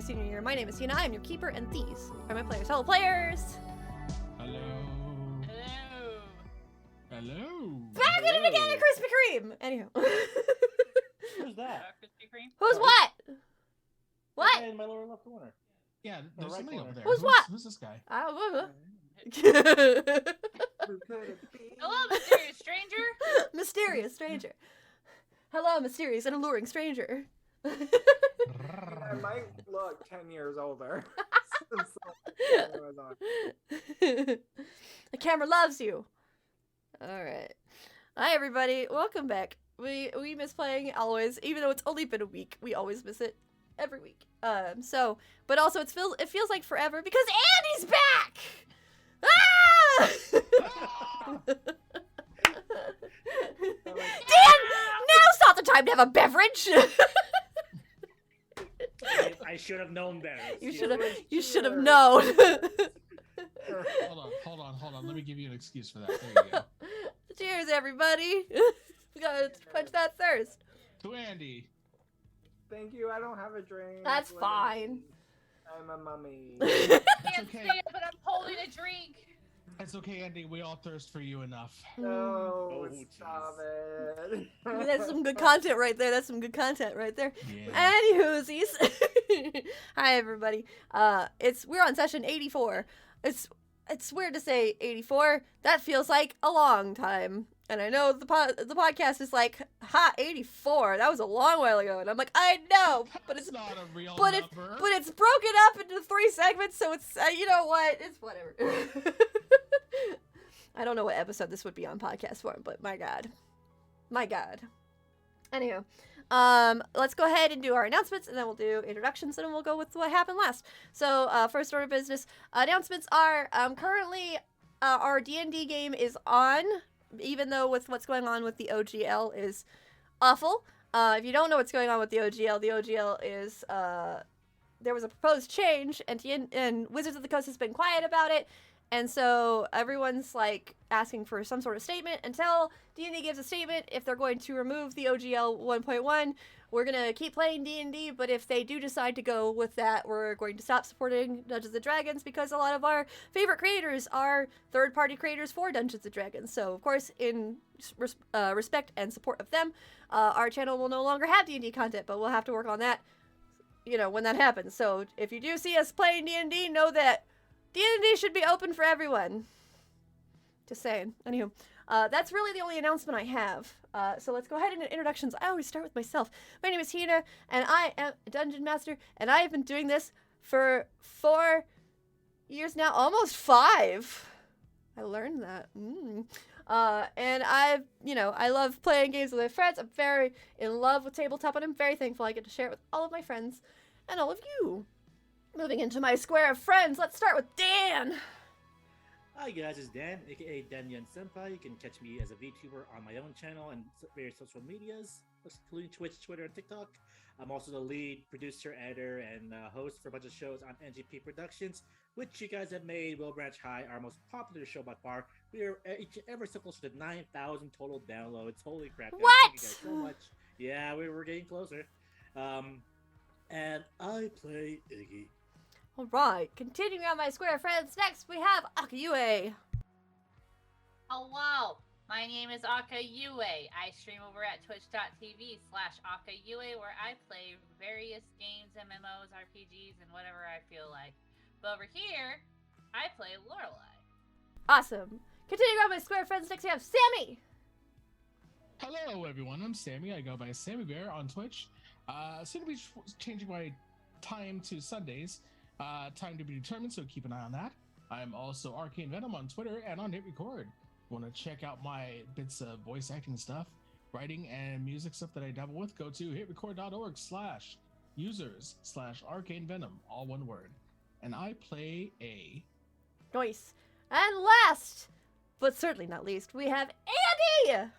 senior year. My name is Hina. I am your keeper, and these are my players. Hello, players! Hello. Hello. Hello. Back at it again, Krispy Kreme! Anyhow. Who's that? Krispy Kreme? Who's what? What? Okay, in my lower left corner. Yeah, there's right something corner. over there. Who's what? Who's this guy? I don't know. Who could it be? Hello, mysterious stranger. Mysterious stranger. Hello, mysterious and alluring stranger. I might look 10 years older. Since the camera was on. The camera loves you. Alright. Hi, everybody. Welcome back. We miss playing always, even though it's only been a week. We always miss it every week. But also it feels like forever because Andy's back! Ah! Dan, now's not the time to have a beverage. I should have known better. You should have known. Hold on. Let me give you an excuse for that. There you go. Cheers, everybody. We gotta quench that thirst. To Andy. Thank you, I don't have a drink. That's Let fine. me- I'm a mummy. It's Can't okay. say it, but I'm holding a drink. It's okay, Andy. We all thirst for you enough. No, Oh, stop it. That's some good content right there. Yeah. Anywhoosies. Hi, everybody. We're on session 84. It's weird to say 84. That feels like a long time. And I know the podcast is like, 84. That was a long while ago. And I'm like, I know, but it's not a real but number. it's broken up into 3 segments, so it's you know what? It's whatever. I don't know what episode this would be on podcast form, but my god. Anywho, let's go ahead and do our announcements, and then we'll do introductions, and then we'll go with what happened last. So, first order of business announcements are currently our D&D game is on, even though with what's going on with the OGL is awful. If you don't know what's going on with the OGL is there was a proposed change, and Wizards of the Coast has been quiet about it. And so everyone's like asking for some sort of statement until D&D gives a statement. If they're going to remove the OGL 1.1, we're going to keep playing D&D, but if they do decide to go with that, we're going to stop supporting Dungeons & Dragons because a lot of our favorite creators are third-party creators for Dungeons & Dragons. So, of course, in respect and support of them, our channel will no longer have D&D content, but we'll have to work on that, you know, when that happens. So if you do see us playing D&D, know that D&D should be open for everyone. Just saying. Anywho, that's really the only announcement I have. So let's go ahead into introductions. I always start with myself. My name is Hina, and I am a Dungeon Master, and I have been doing this for 4 years now, almost 5. I learned that. And I love playing games with my friends. I'm very in love with tabletop, and I'm very thankful I get to share it with all of my friends and all of you. Moving into my square of friends, let's start with Dan. Hi guys, it's Dan, aka Dan Yun Senpai. You can catch me as a VTuber on my own channel and various social medias, including Twitch, Twitter, and TikTok. I'm also the lead producer, editor, and host for a bunch of shows on NGP Productions, which you guys have made Wilbranch High our most popular show by far. We are ever so close to 9,000 total downloads. Holy crap, guys. What? Thank you guys so much. Yeah, we're getting closer. And I play Iggy. Alright, continuing on my square of friends, next we have Akayue. Hello, my name is Akayue. I stream over at twitch.tv/Akayue where I play various games, MMOs, RPGs, and whatever I feel like. But over here, I play Lorelei. Awesome. Continuing on my square of friends, next we have Sammy. Hello, everyone. I'm Sammy. I go by Sammy Bear on Twitch. Soon to be changing my time to Sundays. Time to be determined, so keep an eye on that. I'm also Arcane Venom on Twitter and on Hit Record. Want to check out my bits of voice acting stuff, writing, and music stuff that I dabble with? Go to hitrecord.org/users/Arcane Venom, all one word. And I play a... Nice. And last, but certainly not least, we have Andy!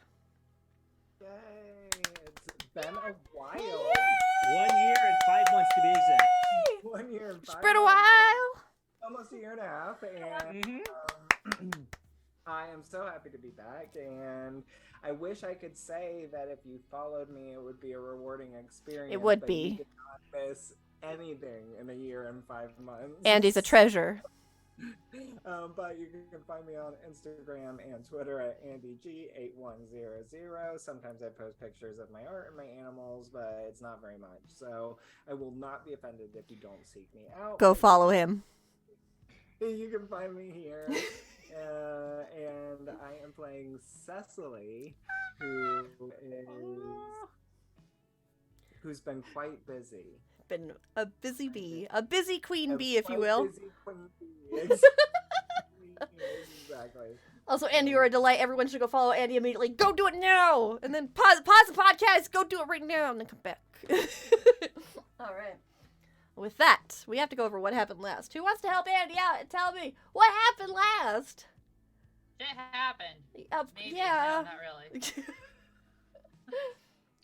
Yay, it's been a while. 1 year and 5 months to be exact. 1 year and 5 It's been a months. while! Almost a year and a half, and I am so happy to be back, and I wish I could say that if you followed me, it would be a rewarding experience. It would but be. You did not miss anything in a year and 5 months. Andy's a treasure. But you can find me on Instagram and Twitter at AndyG8100. Sometimes I post pictures of my art and my animals, but it's not very much. So I will not be offended if you don't seek me out. Go follow him. You can find me here. And I am playing Cessily, who's been quite busy. Been a busy bee, a busy queen bee, if you will. Busy queen bee. Exactly. Also, Andy, you're a delight. Everyone should go follow Andy immediately. Go do it now, and then pause the podcast. Go do it right now, and then come back. All right. With that, we have to go over what happened last. Who wants to help Andy out and tell me what happened last? It happened. Maybe. Yeah. No, not really.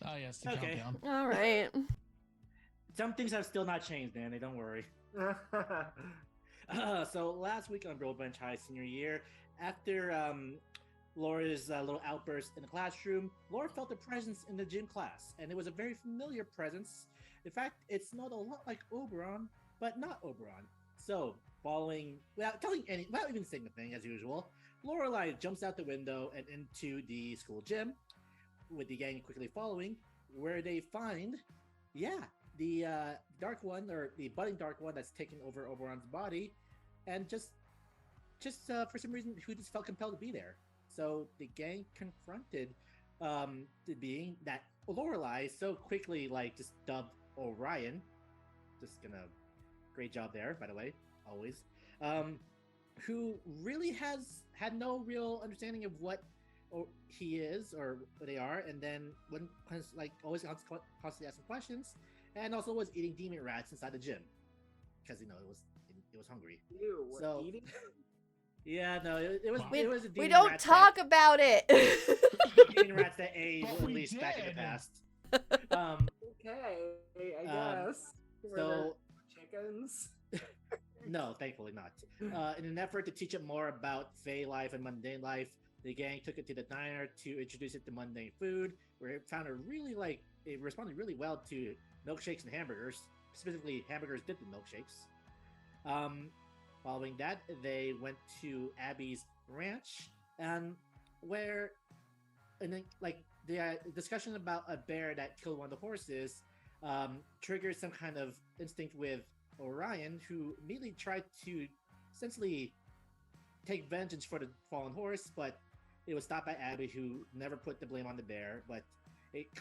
Oh yes, the Okay. countdown. All right. Some things have still not changed, Danny. Don't worry. So last week on Wilbranch High Senior Year, after Laura's little outburst in the classroom, Laura felt a presence in the gym class, and it was a very familiar presence. In fact, it smelled a lot like Oberon, but not Oberon. So, without even saying a thing as usual, Lorelai jumps out the window and into the school gym, with the gang quickly following, where they find, the dark one, or the budding dark one that's taken over Oberon's body, and just for some reason, who just felt compelled to be there. So the gang confronted the being that Lorelai so quickly just dubbed Orion. Just great job there, by the way, always. Who really had no real understanding of what he is or what they are, and then always constantly asking questions, and also was eating demon rats inside the gym because it was hungry. Ew, So eating? Yeah, no, it was Wow. it was a demon We don't rat talk about it. demon rats that age But at we least back in the did. past. Okay, I guess. Were So there chickens? no, thankfully not. In an effort to teach it more about Fae life and mundane life, the gang took it to the diner to introduce it to mundane food, where it found it responded really well to milkshakes and hamburgers, specifically hamburgers dipped in milkshakes. Following that, they went to Abby's ranch, where, and then the discussion about a bear that killed one of the horses triggered some kind of instinct with Orion, who immediately tried to essentially take vengeance for the fallen horse, but it was stopped by Abby, who never put the blame on the bear. But it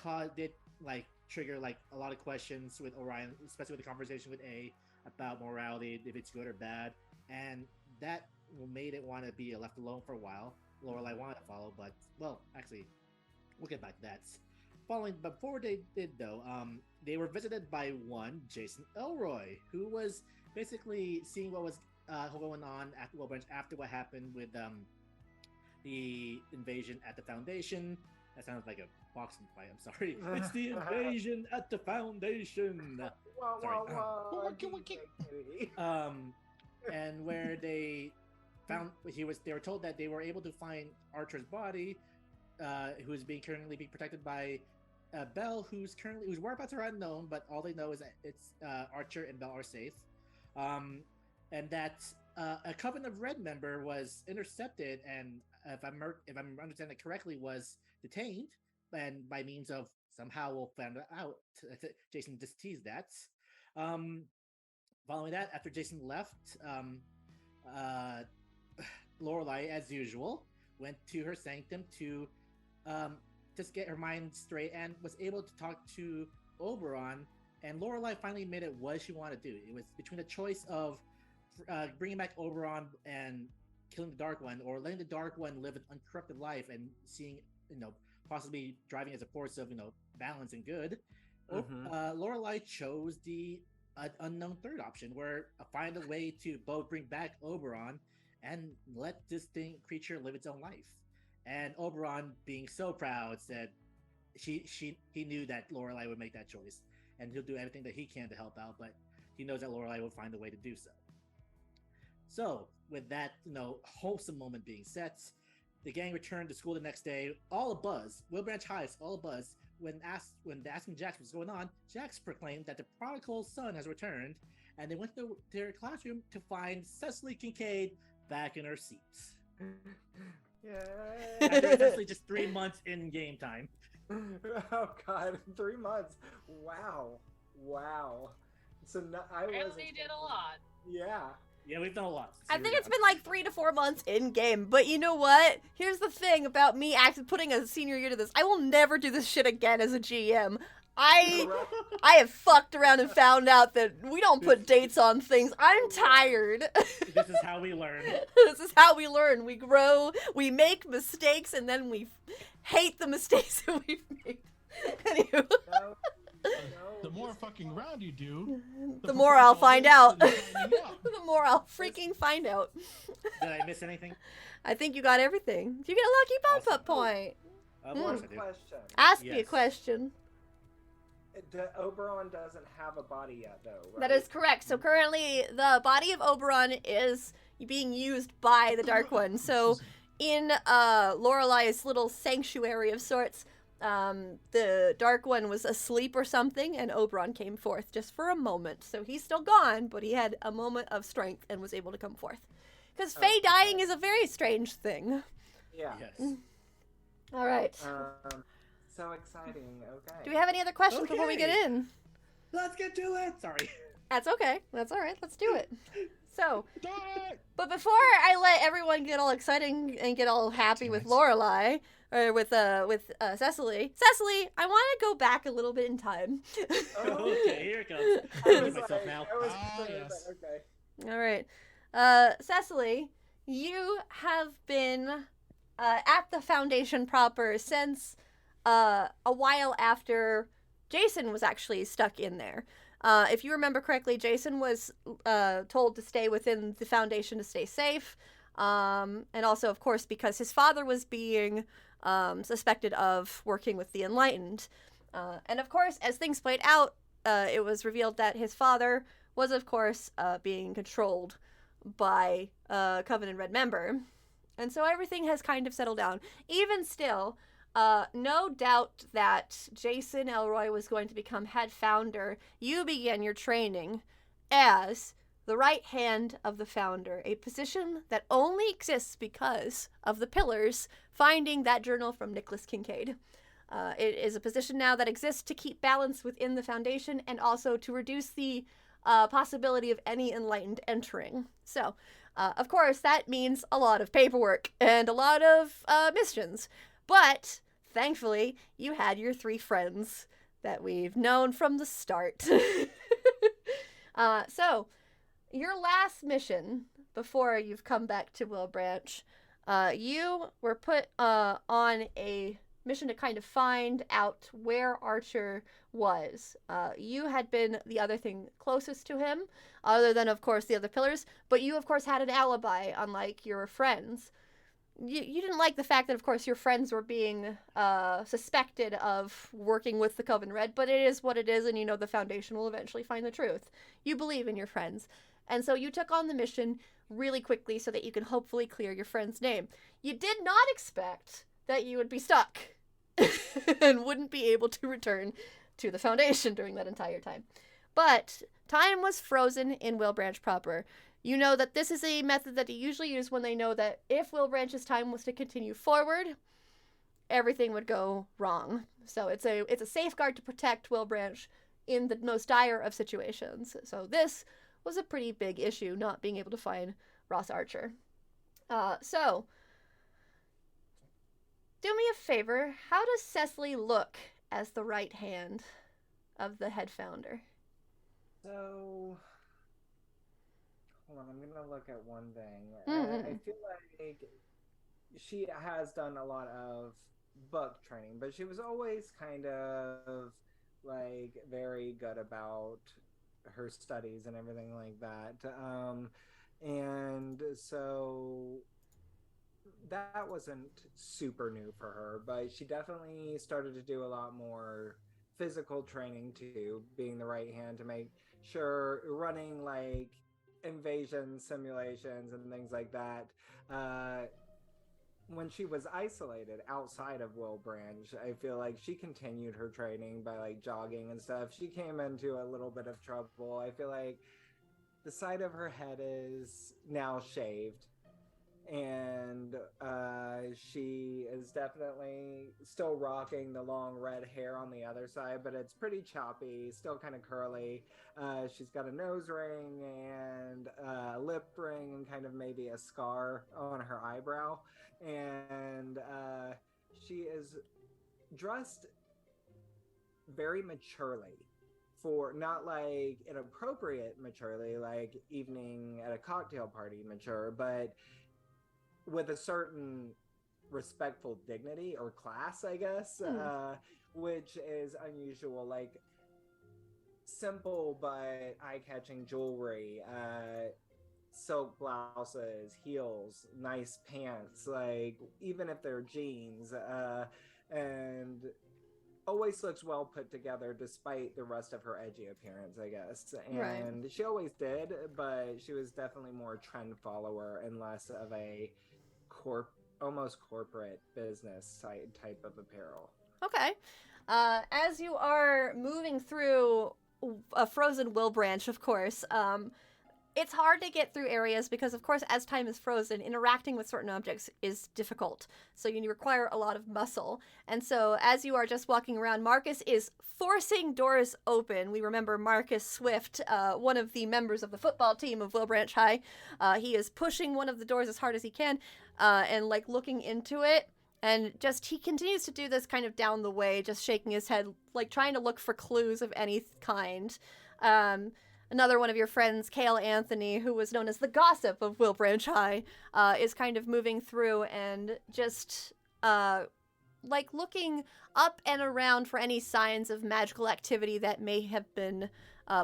trigger a lot of questions with Orion, especially with the conversation with A about morality, if it's good or bad, and that made it want to be left alone for a while. Lorelai wanted to follow, but actually, we'll get back to that. Before they did though, they were visited by one Jason Elroy, who was basically seeing what was going on at Wilbranch after what happened with the invasion at the Foundation. That sounds like a boxing fight. I'm sorry. It's the invasion at the Foundation. Wah, Sorry. wah, wah. And where they found they were told that they were able to find Archer's body, who is currently being protected by Belle, whose whereabouts are unknown, but all they know is that it's Archer and Belle are safe. And that a Coven of Red member was intercepted, and if I'm understanding it correctly, was detained, and by means of somehow we'll find out. Jason just teased that. Following that, after Jason left, Lorelai, as usual, went to her sanctum to just get her mind straight, and was able to talk to Oberon. And Lorelai finally admitted what she wanted to do. It was between the choice of bringing back Oberon and killing the Dark One, or letting the Dark One live an uncorrupted life and seeing, possibly driving as a force of, balance and good. Lorelai chose the unknown third option, where find a way to both bring back Oberon and let this creature live its own life. And Oberon, being so proud, said he knew that Lorelai would make that choice, and he'll do everything that he can to help out, but he knows that Lorelai will find a way to do so. So, with that, wholesome moment being set, the gang returned to school the next day, all abuzz. Wilbranch High is all abuzz when asking Jax what's going on, Jax proclaimed that the prodigal son has returned, and they went to their classroom to find Cecily Kincaid back in her seat. Yay! After essentially just 3 months in game time. Oh God, 3 months! Wow. So I was. Apparently did a lot. Yeah. Yeah, we've done a lot. I think it's been like 3 to 4 months in game, but you know what? Here's the thing about me actually putting a senior year to this. I will never do this shit again as a GM. I have fucked around and found out that we don't put dates on things. I'm tired. This is how we learn. This is how we learn. We grow, we make mistakes, and then we hate the mistakes that we've made. Anywho. The more fucking round you do, the more I'll find out. The The more I'll freaking find out. Did I miss anything? I think you got everything. You get a lucky bump up point. Of course I do. Question. Ask me a Yes. question. Oberon doesn't have a body yet, though, right? That is correct. So currently, the body of Oberon is being used by the Dark One. So in Lorelai's little sanctuary of sorts, the Dark One was asleep or something, and Oberon came forth just for a moment. So he's still gone, but he had a moment of strength and was able to come forth. Because Fae dying is a very strange thing. Yeah. Yes. All right. So exciting. Okay. Do we have any other questions before we get Okay. in? Let's get to it. Sorry. That's okay. That's all right. Let's do it. So, Die! but before I let everyone get all excited and get all happy with Lorelai, or with Cessily. Cessily, I want to go back a little bit in time. Okay, here it comes. I I'm was myself like, now. I was Ah, concerned, yes. but okay. All right. Cessily, you have been at the Foundation proper since a while after Jason was actually stuck in there. If you remember correctly, Jason was told to stay within the Foundation to stay safe. And also, of course, because his father was being suspected of working with the Enlightened. And of course, as things played out, it was revealed that his father was, of course, being controlled by a Covenant Red member. And so everything has kind of settled down. Even still, no doubt that Jason Elroy was going to become head founder. You began your training as the right hand of the founder, a position that only exists because of the Pillars finding that journal from Nicholas Kincaid. It is a position now that exists to keep balance within the Foundation and also to reduce the possibility of any Enlightened entering. So, of course, that means a lot of paperwork and a lot of missions. But, thankfully, you had your 3 friends that we've known from the start. So, your last mission before you've come back to Wilbranch, you were put on a mission to kind of find out where Archer was. You had been the other thing closest to him, other than, of course, the other Pillars, but you, of course, had an alibi, unlike your friends. You didn't like the fact that, of course, your friends were being suspected of working with the Coven Red, but it is what it is, and you know the Foundation will eventually find the truth. You believe in your friends. And so you took on the mission really quickly so that you can hopefully clear your friend's name. You did not expect that you would be stuck and wouldn't be able to return to the Foundation during that entire time. But time was frozen in Wilbranch proper. You know that this is a method that they usually use when they know that if Wilbranch's time was to continue forward, everything would go wrong. So it's a safeguard to protect Wilbranch in the most dire of situations. So this was a pretty big issue, not being able to find Ross Archer. So, do me a favor, how does Cessily look as the right hand of the head founder? So, hold on, I'm gonna look at one thing. Mm-hmm. I feel like she has done a lot of book training, but she was always kind of like very good about her studies and everything like that. And so that wasn't super new for her, but she definitely started to do a lot more physical training too, being the right hand to make sure running like invasion simulations and things like that. when she was isolated outside of Wilbranch, I feel like she continued her training by like jogging and stuff. She came into a little bit of trouble. I feel like the side of her head is now shaved, and she is definitely still rocking the long red hair on the other side, but it's pretty choppy, still kind of curly. She's got a nose ring and a lip ring and kind of maybe a scar on her eyebrow, and she is dressed very maturely, for not like inappropriate maturely, like evening at a cocktail party mature, but with a certain respectful dignity or class, I guess, which is unusual. Like simple but eye-catching jewelry, silk blouses, heels, nice pants, like even if they're jeans, and always looks well put together despite the rest of her edgy appearance, I guess. And Right. she always did, but she was definitely more a trend follower and less of a almost corporate business type of apparel. Okay. As you are moving through a frozen Wilbranch, of course, it's hard to get through areas because, of course, as time is frozen, interacting with certain objects is difficult. So you require a lot of muscle. And so as you are just walking around, Marcus is forcing doors open. We remember Marcus Swift, one of the members of the football team of Wilbranch High. He is pushing one of the doors as hard as he can and, like, looking into it. And just, he continues to do this kind of down the way, just shaking his head, like trying to look for clues of any kind. Another one of your friends, Cale Anthony, who was known as the gossip of Wilbranch High, is kind of moving through and just, like, looking up and around for any signs of magical activity that may have been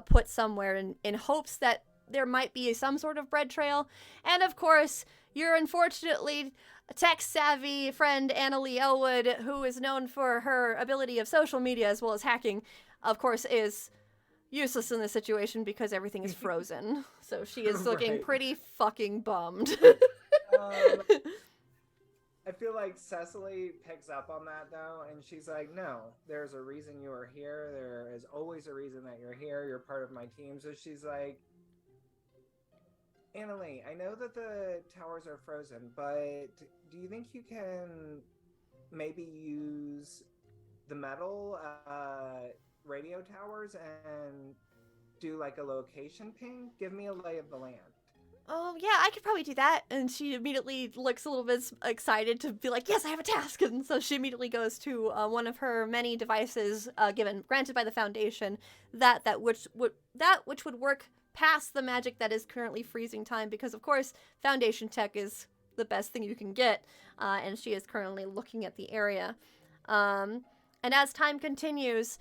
put somewhere in hopes that there might be some sort of bread trail. And, of course, your unfortunately tech-savvy friend Annalie Elwood, who is known for her ability of social media as well as hacking, of course, is useless in this situation because everything is frozen. So she is looking Right. pretty fucking bummed. I feel like Cessily picks up on that though, and she's like, "No, there's a reason you are here. There is always a reason that you're here. You're part of my team." So she's like, "Annalie, I know that the towers are frozen, but do you think you can maybe use the metal radio towers and do like a location ping? Give me a lay of the land." Oh, yeah, I could probably do that. And she immediately looks a little bit excited to be like, yes, I have a task. And so she immediately goes to one of her many devices granted by the Foundation, that which would work past the magic that is currently freezing time, because, of course, Foundation tech is the best thing you can get. And she is currently looking at the area. And as time continues,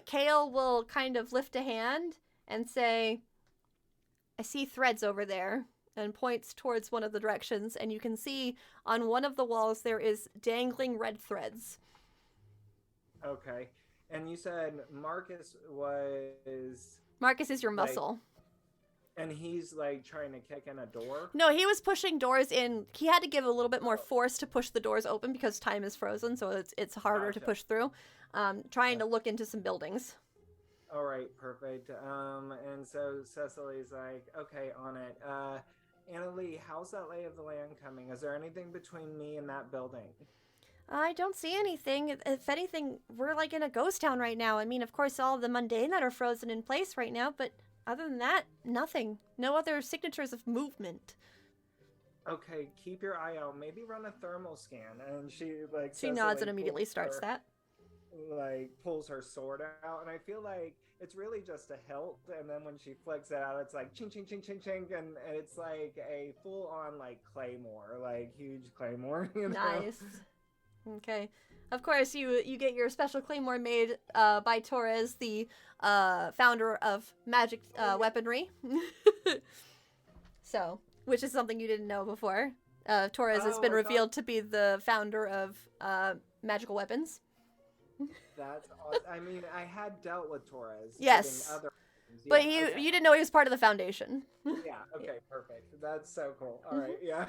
Kale will kind of lift a hand and say, I see threads over there, and points towards one of the directions, and you can see on one of the walls there is dangling red threads. Okay. And you said Marcus is your like, muscle. and he's like trying to kick in a door? No, he was pushing doors in. He had to give a little bit more force to push the doors open because time is frozen, so it's harder to push through. Trying to look into some buildings. All right, perfect. And so Cecily's like, okay, on it. Annalie, how's that lay of the land coming? Is there anything between me and that building? I don't see anything. If anything, we're like in a ghost town right now. I mean, of course, all of the mundane that are frozen in place right now, but other than that, nothing. No other signatures of movement. Okay, keep your eye out. Maybe run a thermal scan. And she like She nods and immediately starts that. Like pulls her sword out, and I feel like it's really just a hilt, and then when she flicks it out, it's like ching ching ching ching ching, and it's like a full on like claymore, like huge claymore. You know? Nice. Okay. Of course, you get your special claymore made by Torres, the founder of magic weaponry. So, which is something you didn't know before. Torres has been revealed to be the founder of magical weapons. That's awesome. I mean, I had dealt with Torres. Yes. But you didn't know he was part of the Foundation. Yeah, okay, perfect. That's so cool. All right, yeah.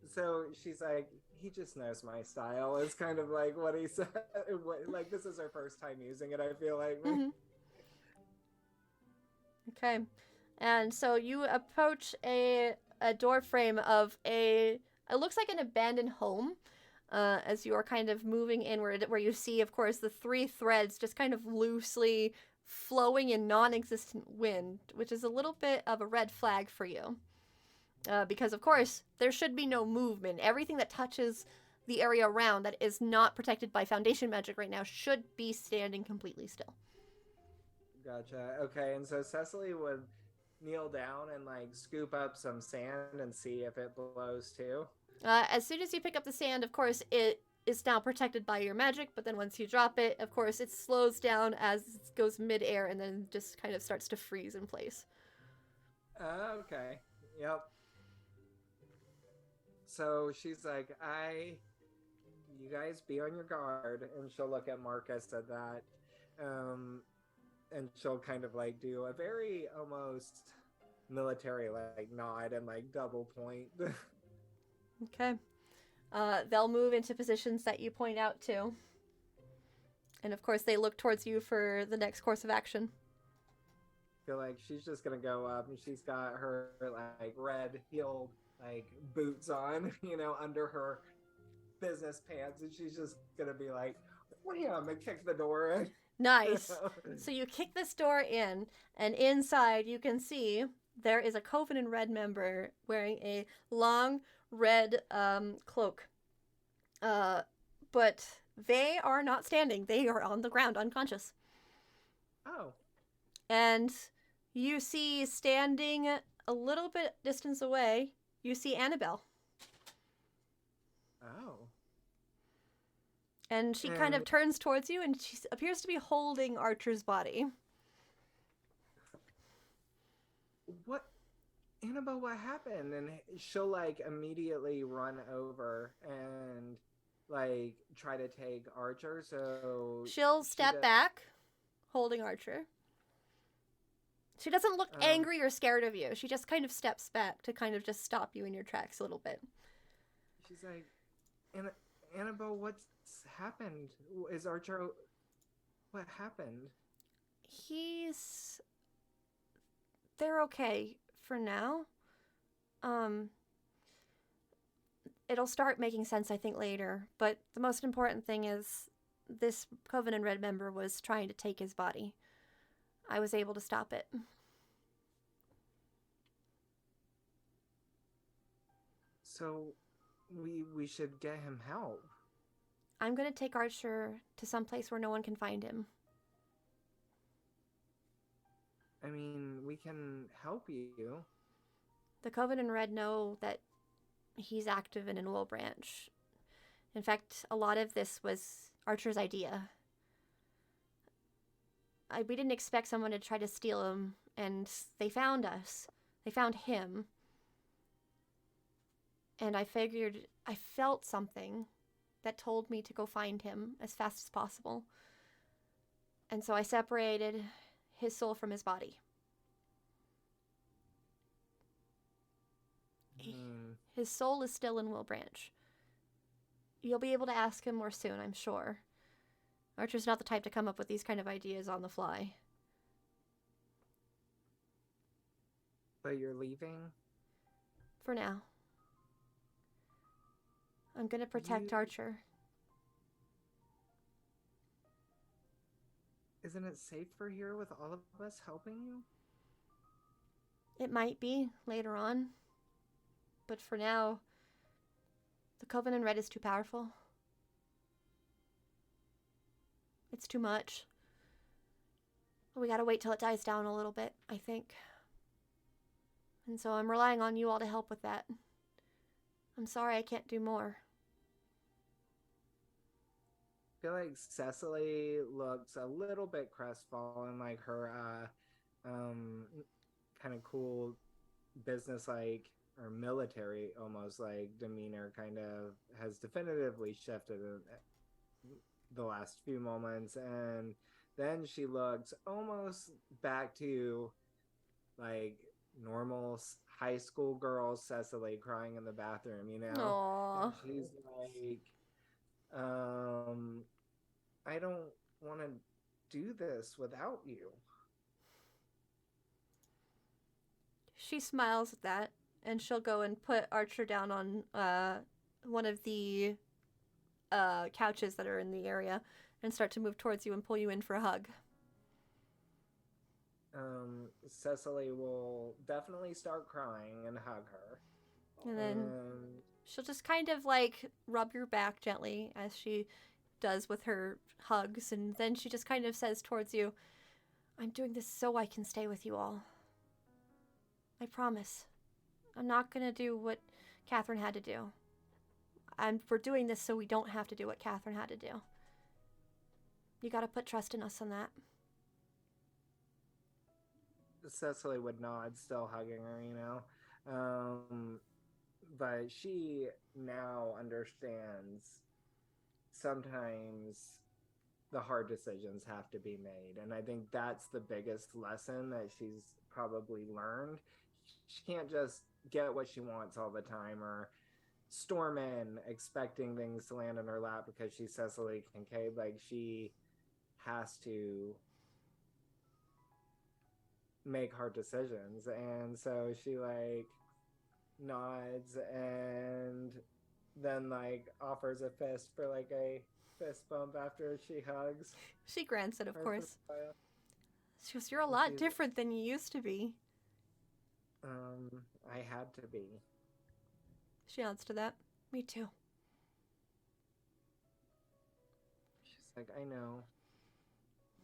So she's like, he just knows my style. It's kind of like what he said. Like this is her first time using it. I feel like. Mm-hmm. Okay. And so you approach a door frame of a it looks like an abandoned home. As you are kind of moving inward, where you see, of course, the three threads just kind of loosely flowing in non-existent wind, which is a little bit of a red flag for you. Because, of course, there should be no movement. Everything that touches the area around that is not protected by foundation magic right now should be standing completely still. Gotcha. Okay, and so Cecily would kneel down and like scoop up some sand and see if it blows too. As soon as you pick up the sand, of course, it is now protected by your magic, but then once you drop it, of course, it slows down as it goes mid-air and then just kind of starts to freeze in place. Okay. Yep. So she's like, you guys be on your guard, and she'll look at Marcus at that. And she'll kind of like do a very almost military like nod and like double point. Okay. They'll move into positions that you point out to. And of course, they look towards you for the next course of action. Feel like she's just gonna go up, and she's got her like red heeled like boots on, under her business pants, and she's just gonna be like, wham, and kick the door in. Nice. So you kick this door in, and inside you can see there is a Covenant Red member wearing a long red cloak. But they are not standing. They are on the ground, unconscious. Oh. And you see standing a little bit distance away, you see Annabelle. Oh. And she kind of turns towards you, and she appears to be holding Archer's body. What? Annabelle, what happened? And she'll like immediately run over and like try to take Archer. So She'll step back, holding Archer. She doesn't look angry or scared of you. She just kind of steps back to kind of just stop you in your tracks a little bit. She's like, Annabelle, what's happened? Is Archer... What happened? They're okay for now. It'll start making sense, I think, later. But the most important thing is this Covenant Red member was trying to take his body. I was able to stop it. So we should get him help. I'm going to take Archer to some place where no one can find him. I mean, we can help you. The Covenant Red know that he's active and in Wilbranch. In fact, a lot of this was Archer's idea. We didn't expect someone to try to steal him, and they found us. They found him. And I felt something that told me to go find him as fast as possible. And so I separated his soul from his body. His soul is still in Wilbranch. You'll be able to ask him more soon, I'm sure. Archer's not the type to come up with these kind of ideas on the fly. But you're leaving? For now. I'm gonna protect Archer. Isn't it safer here with all of us helping you? It might be later on. But for now, the Covenant Red is too powerful. It's too much. We gotta wait till it dies down a little bit, I think. And so I'm relying on you all to help with that. I'm sorry I can't do more. I feel like Cessily looks a little bit crestfallen, like her kind of cool business-like or military almost like demeanor kind of has definitively shifted in the last few moments, and then she looks almost back to like normal high school girl Cessily crying in the bathroom, you know? And Aww. she's like, um, I don't want to do this without you. She smiles at that, and she'll go and put Archer down on one of the couches that are in the area and start to move towards you and pull you in for a hug. Cessily will definitely start crying and hug her. And then And she'll just kind of like rub your back gently as she does with her hugs. And then she just kind of says towards you, I'm doing this so I can stay with you all. I promise. I'm not going to do what Catherine had to do. We're doing this so we don't have to do what Catherine had to do. You got to put trust in us on that. Cessily would nod, still hugging her, you know? But she now understands sometimes the hard decisions have to be made. And I think that's the biggest lesson that she's probably learned. She can't just get what she wants all the time or storm in expecting things to land in her lap because she's Cessily Kincaid. Like, she has to make hard decisions. And so she like nods and then like offers a fist for like a fist bump after she hugs. She grants it, of her course. profile. She goes, you're a lot She's- different than you used to be. I had to be. She nods to that. Me too. She's like, I know.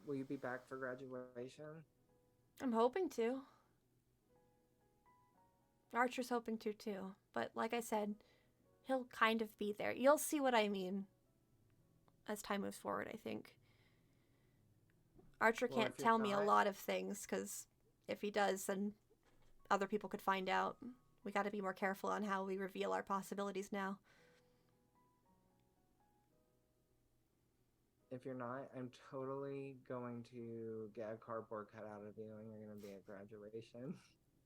Will you be back for graduation? I'm hoping to. Archer's hoping to too. But like I said, he'll kind of be there. You'll see what I mean as time moves forward, I think. Archer Well, can't if you're tell me a not- lot of things, because if he does, then other people could find out. We got to be more careful on how we reveal our possibilities now. If you're not, I'm totally going to get a cardboard cutout of you and you're going to be at graduation.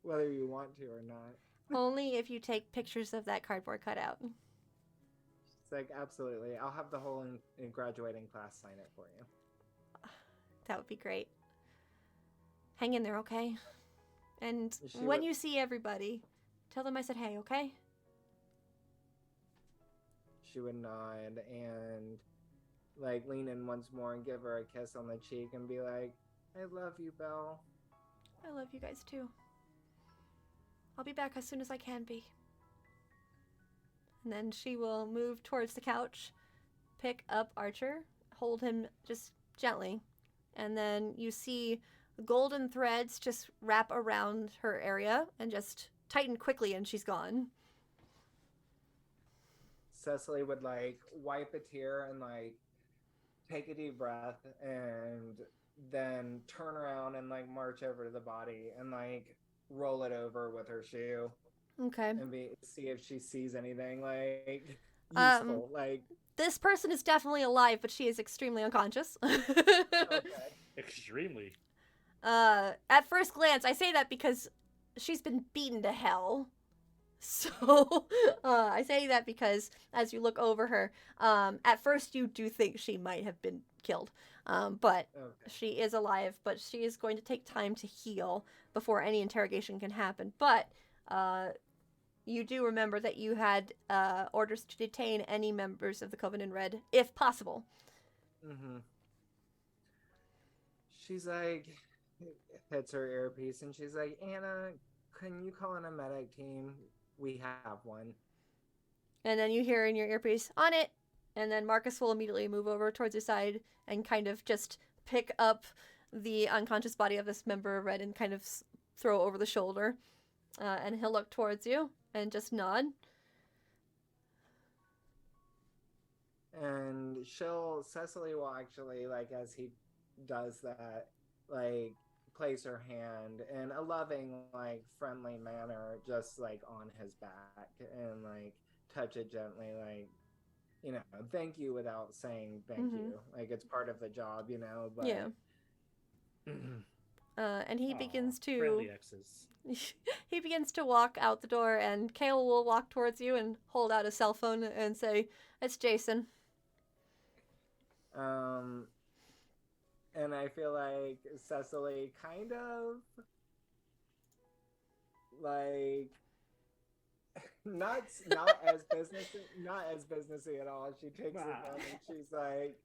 Whether you want to or not. Only if you take pictures of that cardboard cutout. It's like, absolutely. I'll have the whole in graduating class sign it for you. That would be great. Hang in there, okay? And She when would- you see everybody, tell them I said hey, okay? She would nod and like lean in once more and give her a kiss on the cheek and be like, I love you, Belle. I love you guys too. I'll be back as soon as I can be. And then she will move towards the couch, pick up Archer, hold him just gently, and then you see golden threads just wrap around her area and just tighten quickly, and she's gone. Cessily would like wipe a tear and like take a deep breath and then turn around and like march over to the body and like roll it over with her shoe Okay. and see if she sees anything like Um, useful. Like, This person is definitely alive, but she is extremely unconscious. okay. Extremely. At first glance, I say that because she's been beaten to hell. So, I say that because as you look over her, at first you do think she might have been killed. But Okay. she is alive, but she is going to take time to heal before any interrogation can happen. But, you do remember that you had, orders to detain any members of the Covenant Red, if possible. Mm-hmm. She's like, hits her earpiece and she's like, Anna, can you call in a medic team? We have one. And then you hear in your earpiece, on it! And then Marcus will immediately move over towards your side and kind of just pick up the unconscious body of this member of Red and kind of throw over the shoulder. And he'll look towards you and just nod. And Cessily will actually, like, as he does that, like, place her hand in a loving, like, friendly manner, just, like, on his back and, like, touch it gently, like, you know, thank you without saying thank Mhm. you. Like, it's part of the job, you know, but... Yeah. And he Aw, begins to friendly exes. he begins to walk out the door, and Kale will walk towards you and hold out a cell phone and say, "It's Jason." And I feel like Cessily kind of like not as businessy at all. She takes it phone and she's like,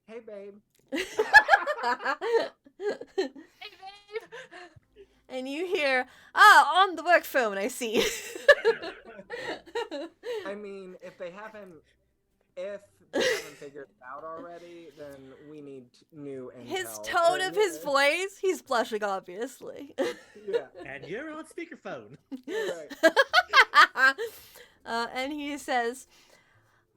"Hey, babe." Hey, babe! And you hear, on the work phone, I see. I mean, if they haven't figured it out already, then we need new intel. His tone of his voice, he's blushing, obviously. Yeah. And you're on speakerphone. Right. And he says,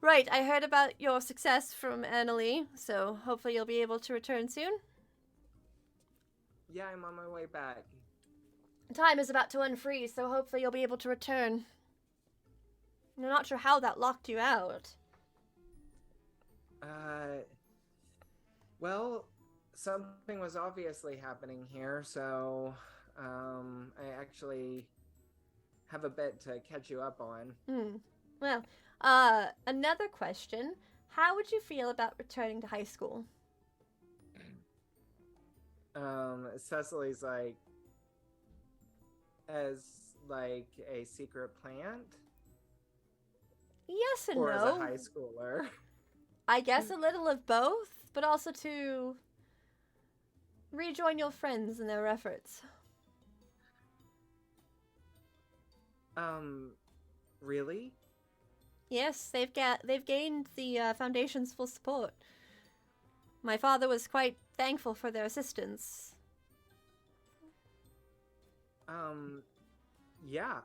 "Right, I heard about your success from Annalie, so hopefully you'll be able to return soon." Yeah, I'm on my way back. Time is about to unfreeze, so hopefully you'll be able to return. I'm not sure how that locked you out. Well, something was obviously happening here, so I actually have a bit to catch you up on. Well, another question. How would you feel about returning to high school? Cecily's like, as like a secret plant? Yes and Or no. as a high schooler? I guess a little of both, but also to rejoin your friends in their efforts. Really? Yes, they've gained the Foundation's full support. My father was quite thankful for their assistance. Yeah,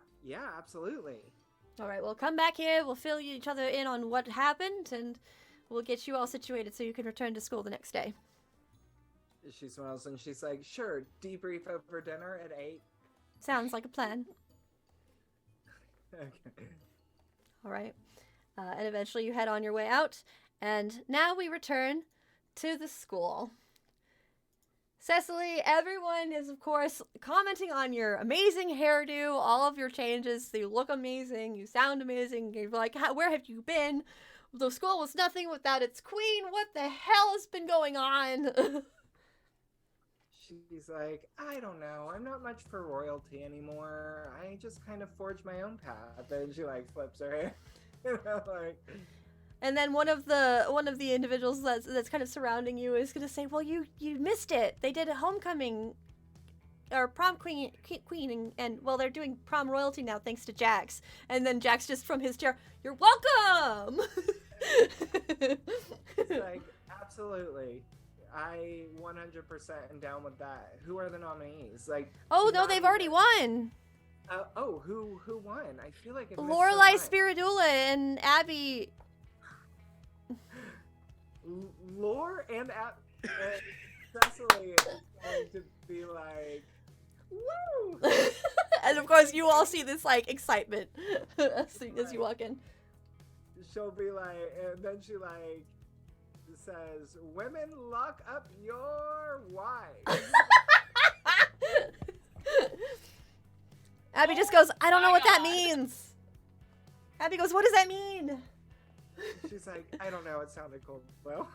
absolutely. All right, well, come back here. We'll fill each other in on what happened, and we'll get you all situated so you can return to school the next day. She smiles and she's like, "Sure, debrief over dinner at 8. Sounds like a plan. Okay. All right. And eventually you head on your way out. And now we return to the school. Cessily, everyone is, of course, commenting on your amazing hairdo, all of your changes. You look amazing. You sound amazing. You're like, where have you been? The school was nothing without its queen. What the hell has been going on? She's like, "I don't know. I'm not much for royalty anymore. I just kind of forged my own path." And she like flips her hair. You know, like. And then one of the individuals that's kind of surrounding you is gonna say, "Well, you missed it. They did a homecoming, or prom queen, and well, they're doing prom royalty now thanks to Jax." And then Jax just from his chair, "You're welcome." It's like, absolutely. I 100% am down with that. Who are the nominees? Like, Oh no, they've already won. Who won? I feel like Lorelai Spiridula and Abby. Lore and Cessily is going to be like, "Woo!" And of course, you all see this like excitement as soon as you walk in. She'll be like, and then she like says, "Women, lock up your wives." Abby just goes, "I don't know my what that God. means." Abby goes, "What does that mean?" She's like, "I don't know. It sounded cool." Well,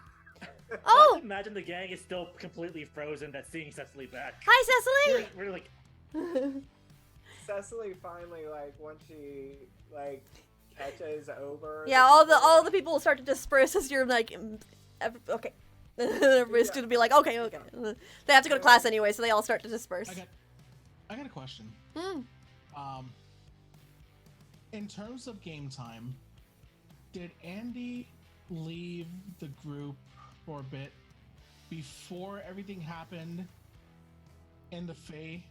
Oh, Imagine the gang is still completely frozen that's seeing Cessily back. hi, Cessily. We're like, Cessily finally, like, once she like catches over. Yeah, all the people will start to disperse as you're like, okay. Everybody's Yeah. gonna be like, okay. They have to go to class anyway, so they all start to disperse. I got a question. Hmm. In terms of game time, did Andy leave the group for a bit before everything happened in the Fae,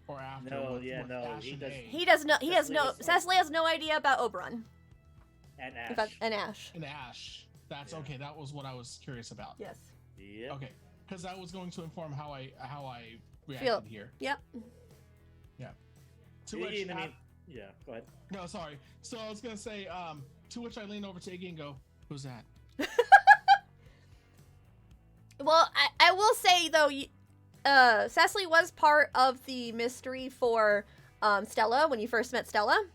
or after? No, with no, Ash he and does- A? He does no. He has Cessily no. was- Cessily has no idea about Oberon. and In Ash. fact, and Ash. And Ash. That's Yeah. okay. That was what I was curious about. Yes. Yep. Okay, because that was going to inform how I reacted here. Yep. To which, I mean, yeah, go ahead. no, sorry. So I was gonna say, to which I lean over to Iggy and go, "Who's that?" Well, I will say though, Cessily was part of the mystery for Stella when you first met Stella.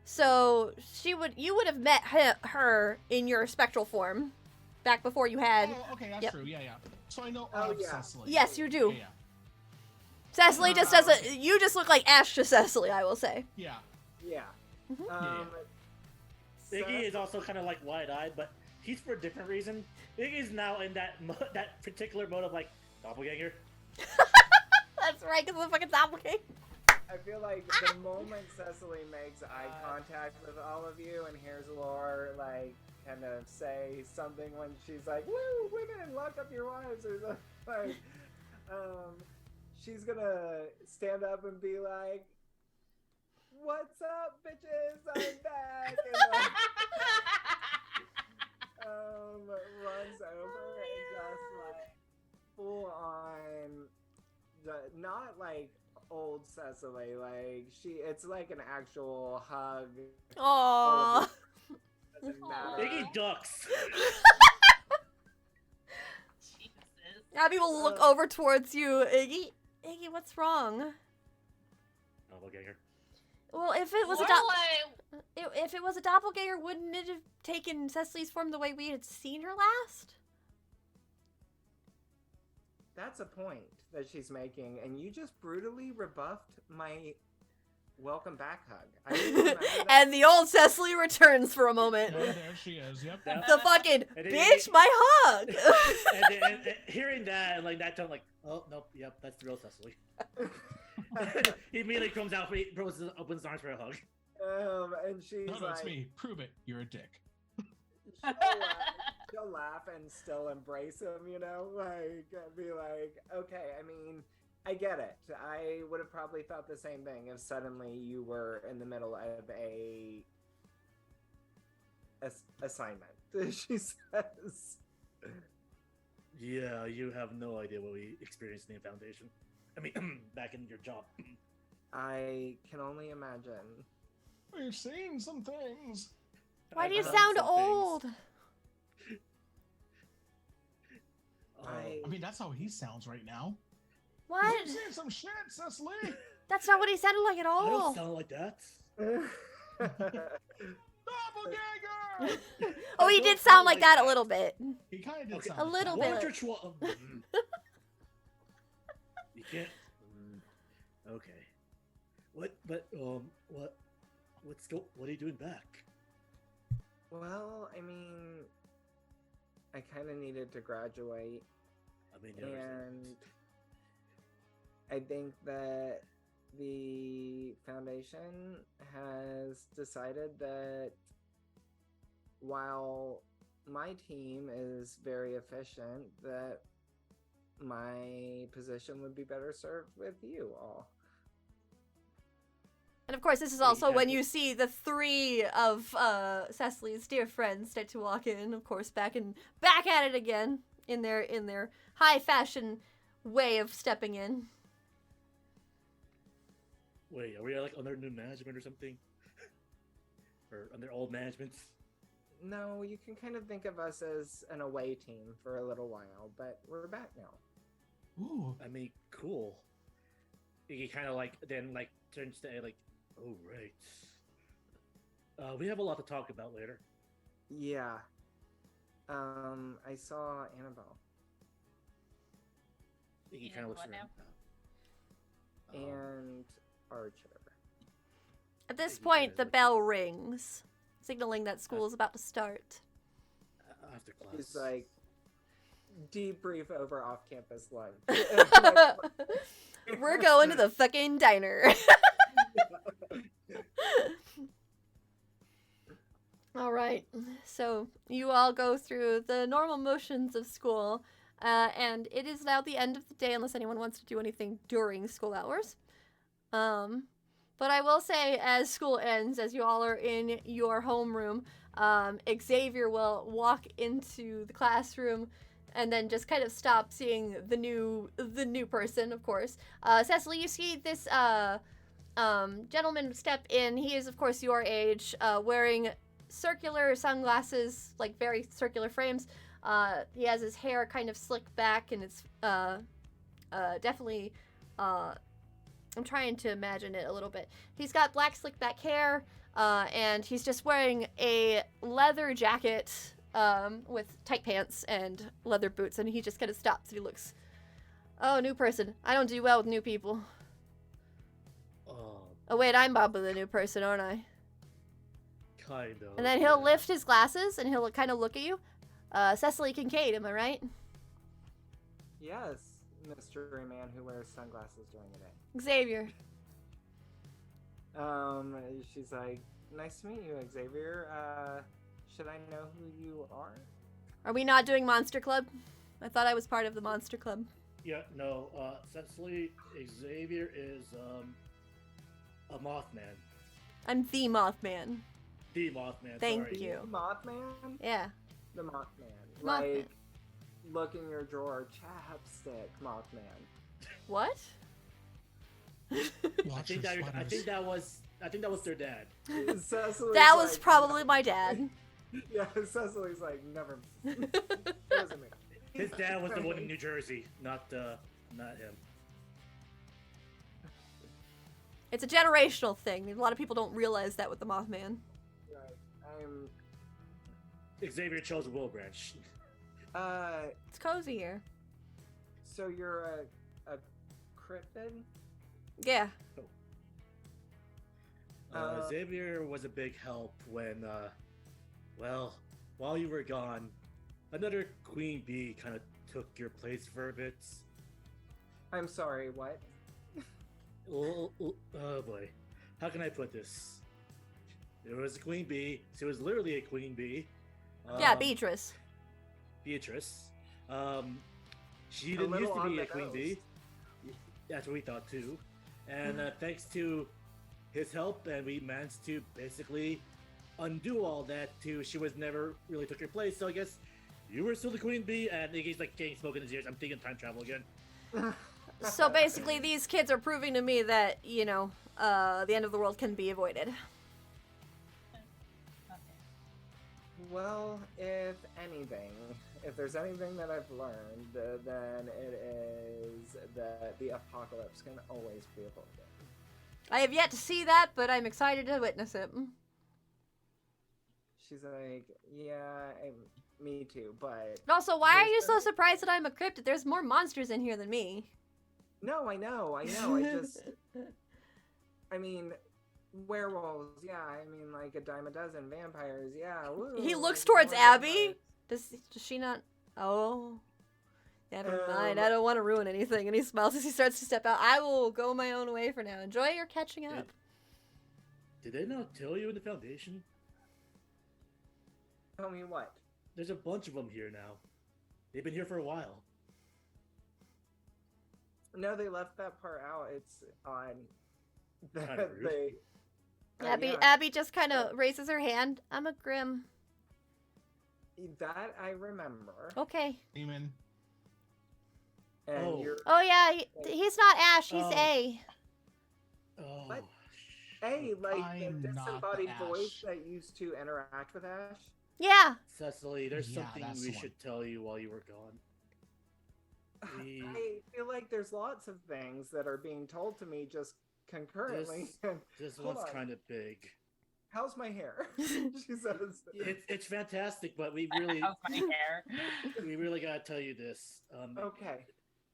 So you would have met her in your spectral form back before you had. Oh, okay, that's Yep. true. Yeah. So I know Oh, of yeah. Cessily. Yes, you do. Yeah. Cessily just doesn't. You just look like Ash to Cessily, I will say. Yeah. Yeah. Yeah. Iggy is also kind of like wide-eyed, but he's for a different reason. Iggy's now in that that particular mode of like doppelganger. That's right, because of the fucking doppelganger. I feel like the moment Cessily makes eye contact with all of you and hears Lore like kind of say something when she's like, "Woo, women, lock up your wives," or something, like, she's gonna stand up and be like, "What's up, bitches? I'm back!" And like, runs over and just like full on, not like old Cessily, like it's like an actual hug. Aww. Doesn't matter. Iggy ducks. Jesus. Abby will look over towards you. Iggy, what's wrong? Doppelganger. Well, if it was if it was a doppelganger, wouldn't it have taken Cecily's form the way we had seen her last? That's a point that she's making, and you just brutally rebuffed my welcome back hug. I didn't remember that. And the old Cessily returns for a moment. Oh, there she is. Yep. The fucking And then- bitch, my hug. and hearing that and like that tone, like, oh nope, yep, that's the real Cessily. He immediately comes out, opens his arms for a hug. And she's No, like, it's me. Prove it. You're a dick. she'll laugh and still embrace him, you know, like be like, okay, I mean, I get it. I would have probably thought the same thing if suddenly you were in the middle of a assignment. She says, Yeah, you have no idea what we experienced in the Foundation. I mean, back in your job. I can only imagine. We've seen some things. Why do you I've done sound some things. old? I mean, that's how he sounds right now. What? We've seen some shit, Cessily. That's not what he sounded like at I all. don't sound like that. Doppelganger! Oh, he did sound like that a little bit. He kind of did Okay. sound A like little that. bit. You can't. Okay. What? But what are you doing back? Well, I mean, I kind of needed to graduate, I mean, and I think that the foundation has decided that while my team is very efficient, that my position would be better served with you all. And of course, this is also when you see the three of Cecily's dear friends start to walk in. Of course, back at it again in their high fashion way of stepping in. Wait, are we like under new management or something? Or under old management? No, you can kind of think of us as an away team for a little while, but we're back now. Ooh. I mean, cool. He kind of like then like turns to like, oh right. We have a lot to talk about later. Yeah. I saw Annabelle. He kind of looks what around. And Archer. At this Maybe point, the better. bell rings, signaling that school is about to start. After class. He's like, debrief over off-campus lunch. We're going to the fucking diner. All right, so you all go through the normal motions of school, and it is now the end of the day unless anyone wants to do anything during school hours. But I will say, as school ends, as you all are in your homeroom, Xavier will walk into the classroom and then just kind of stop seeing the new person, of course. Cessily, you see this gentleman step in. He is, of course, your age, wearing circular sunglasses, like very circular frames. He has his hair kind of slicked back and it's definitely, I'm trying to imagine it a little bit. He's got black slick back hair, and he's just wearing a leather jacket with tight pants and leather boots, and he just kind of stops and he looks. Oh, new person. I don't do well with new people. Oh wait, I'm Bob the new person, aren't I? Kind of. And then he'll lift his glasses and he'll kind of look at you. Cessily Kincaid, am I right? Yes, mystery man who wears sunglasses during the day. Xavier. She's like, nice to meet you, Xavier. Should I know who you are? Are we not doing Monster Club? I thought I was part of the Monster Club. Yeah, no. Cessily, Xavier is a Mothman. I'm the Mothman. The Mothman. Thank sorry. you. Mothman? Yeah. The Mothman. Mothman. Like, look in your drawer, chapstick, Mothman. What? I think that was their dad. Cecily's That was like, probably my dad. Yeah, Cecily's like, never. It wasn't me. His dad was the one in New Jersey, not him. It's a generational thing. A lot of people don't realize that with the Mothman. Right. Xavier chose Wilbranch. It's cozy here. So you're a cryptid? Yeah. Xavier was a big help when, while you were gone, another queen bee kind of took your place for a bit. I'm sorry, what? Oh boy, how can I put this? There was a queen bee. She was literally a queen bee. Yeah, Beatrice. Beatrice. She didn't used to be a queen bee. That's what we thought too. And thanks to his help, and we managed to basically undo all that too. She was never really took your place. So I guess you were still the queen bee, and he's like getting smoke in his ears. I'm thinking time travel again. So basically, these kids are proving to me that, you know, the end of the world can be avoided. Well, if there's anything that I've learned, then it is that the apocalypse can always be avoided. I have yet to see that, but I'm excited to witness it. She's like, yeah, me too, but... And also, why are you so surprised that I'm a cryptid? There's more monsters in here than me. No, I know, I just... I mean, werewolves, yeah, I mean, like a dime a dozen, vampires, yeah. Woo, He looks towards Abby. Does she not? Oh. Never mind. I don't want to ruin anything. And he smiles as he starts to step out. I will go my own way for now. Enjoy your catching up. Did they not tell you in the Foundation? Tell me what? There's a bunch of them here now. They've been here for a while. No, they left that part out. It's on. Kinda rude. Abby just kind of raises her hand. I'm a Grim. That I remember. Okay. Demon. And you're... Oh yeah, he's not Ash. He's A. Oh. What? A, like the I'm not disembodied Ash. voice that used to interact with Ash. Yeah. Cessily, there's Yeah, something that's we the one. should tell you while you were gone. I feel like there's lots of things that are being told to me just concurrently. This Hold one's on. kind of big. How's my hair? She says. It's fantastic, but we really How's my hair? we really gotta tell you this. Okay.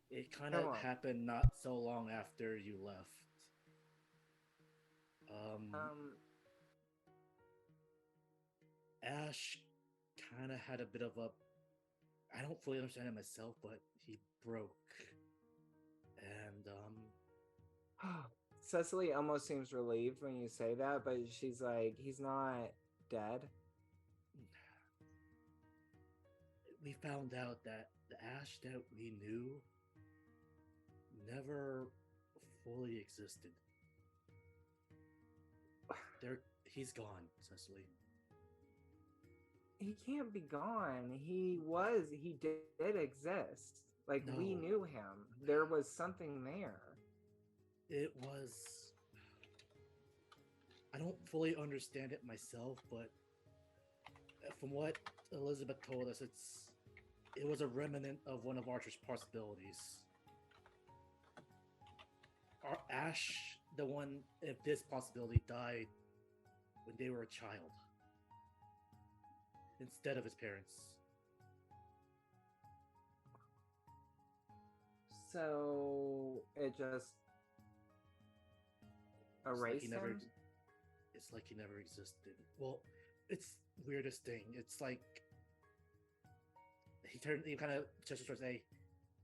It kind Go of on. happened not so long after you left. Ash kind of had a bit of a... I don't fully understand it myself, but he broke. And, Cecily almost seems relieved when you say that, but she's like, he's not dead. we found out that the Ash that we knew never fully existed. He's gone, Cessily. He can't be gone. He did exist. Like, we No. knew him. There was something there. It was... I don't fully understand it myself, but from what Elizabeth told us, it was a remnant of one of Archer's possibilities. Are Ash the one if this possibility died when they were a child instead of his parents? So it just erased him? It's like he never existed. Well, it's weirdest thing. It's like he kind of gestures towards A.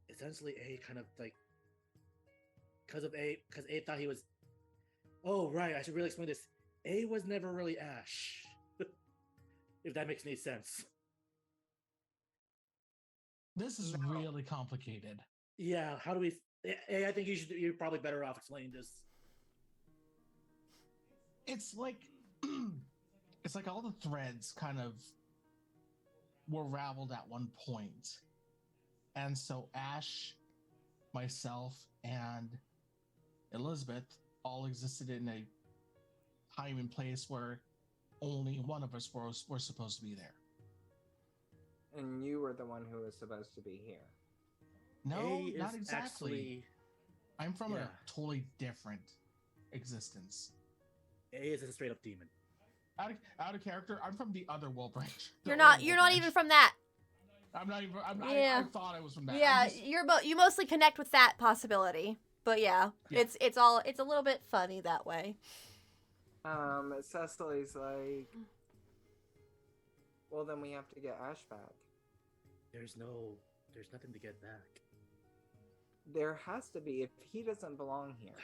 Essentially, A kind of like because A thought he was. Oh right, I should really explain this. A was never really Ash, if that makes any sense. This is really complicated. Yeah, how do we? A, I think you're probably better off explaining this. It's like it's like all the threads kind of were raveled at one point. And so Ash, myself, and Elizabeth all existed in a time and place where only one of us were supposed to be there. And you were the one who was supposed to be here. No, A not is exactly. actually- I'm from Yeah. a totally different existence. A is a straight up demon. Out of character, I'm from the other Wilbranch. You're not even from that. I'm not even. Yeah. I thought I was from that. Yeah, you mostly connect with that possibility. But yeah, Yeah. it's a little bit funny that way. Cecily's like, well, then we have to get Ash back. There's nothing to get back. There has to be if he doesn't belong here.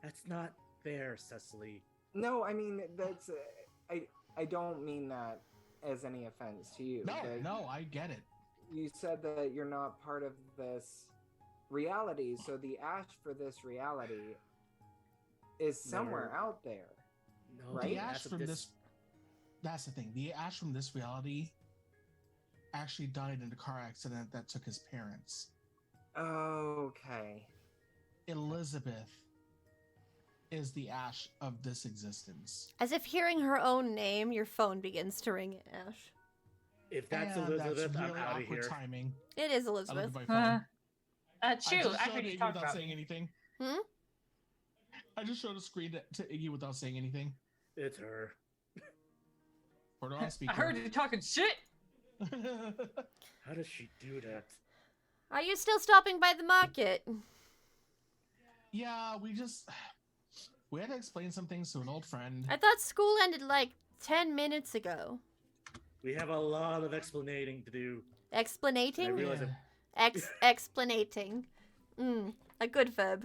That's not fair, Cessily. No, I mean that's I don't mean that as any offense to you. No, I get it. You said that you're not part of this reality, so the Ash for this reality is somewhere Never. out there. No, Right? The Ash from this. That's the thing. The Ash from this reality actually died in a car accident that took his parents. Okay. Elizabeth is the Ash of this existence. As if hearing her own name, your phone begins to ring, Ash. If that's And Elizabeth, that's I'm really out of awkward here. timing. It is I looked Elizabeth. at my phone. True. I just I showed heard you Iggy talk without about saying me. anything. Hmm? I just showed a screen to Iggy without saying anything. It's her. Put it on speaker. I heard you talking shit. How does she do that? Are you still stopping by the market? Yeah, we had to explain some things to an old friend. I thought school ended like 10 minutes ago. We have a lot of explaining to do. Explanating? I realize Yeah. Explanating. A good verb.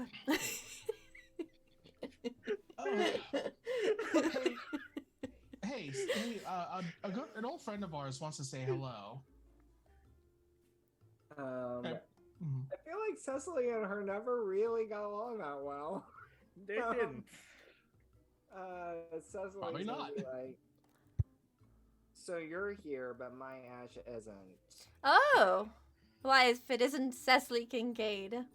Oh. Hey, an old friend of ours wants to say hello. I Mhm. feel like Cecily and her never really got along that well. They didn't. Cecily's Probably gonna not. be like, so you're here, but my Ash isn't. Oh. Why, if it isn't Cecily Kincaid?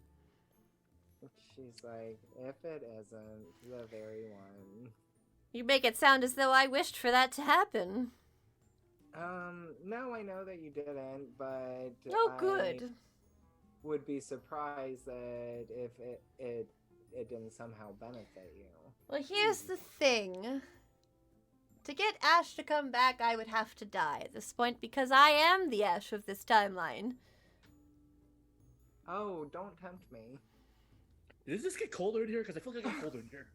She's like, if it isn't the very one. You make it sound as though I wished for that to happen. No, I know that you didn't, but Oh, I good. would be surprised that if it didn't somehow benefit you. Well, here's the thing. To get Ash to come back, I would have to die at this point because I am the Ash of this timeline. Oh, don't tempt me. Does this get colder in here? Because I feel like it got colder in here.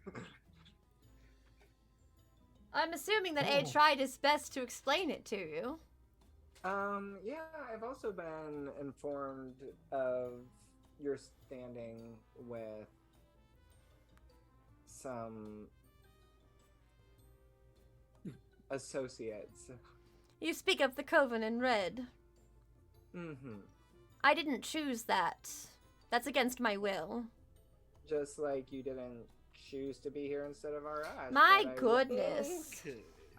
I'm assuming that A Oh. tried his best to explain it to you. Yeah, I've also been informed of your standing with some associates. You speak of the Coven in Red. Mm-hmm. I didn't choose that. That's against my will. Just like you didn't choose to be here instead of our Ash. My but goodness.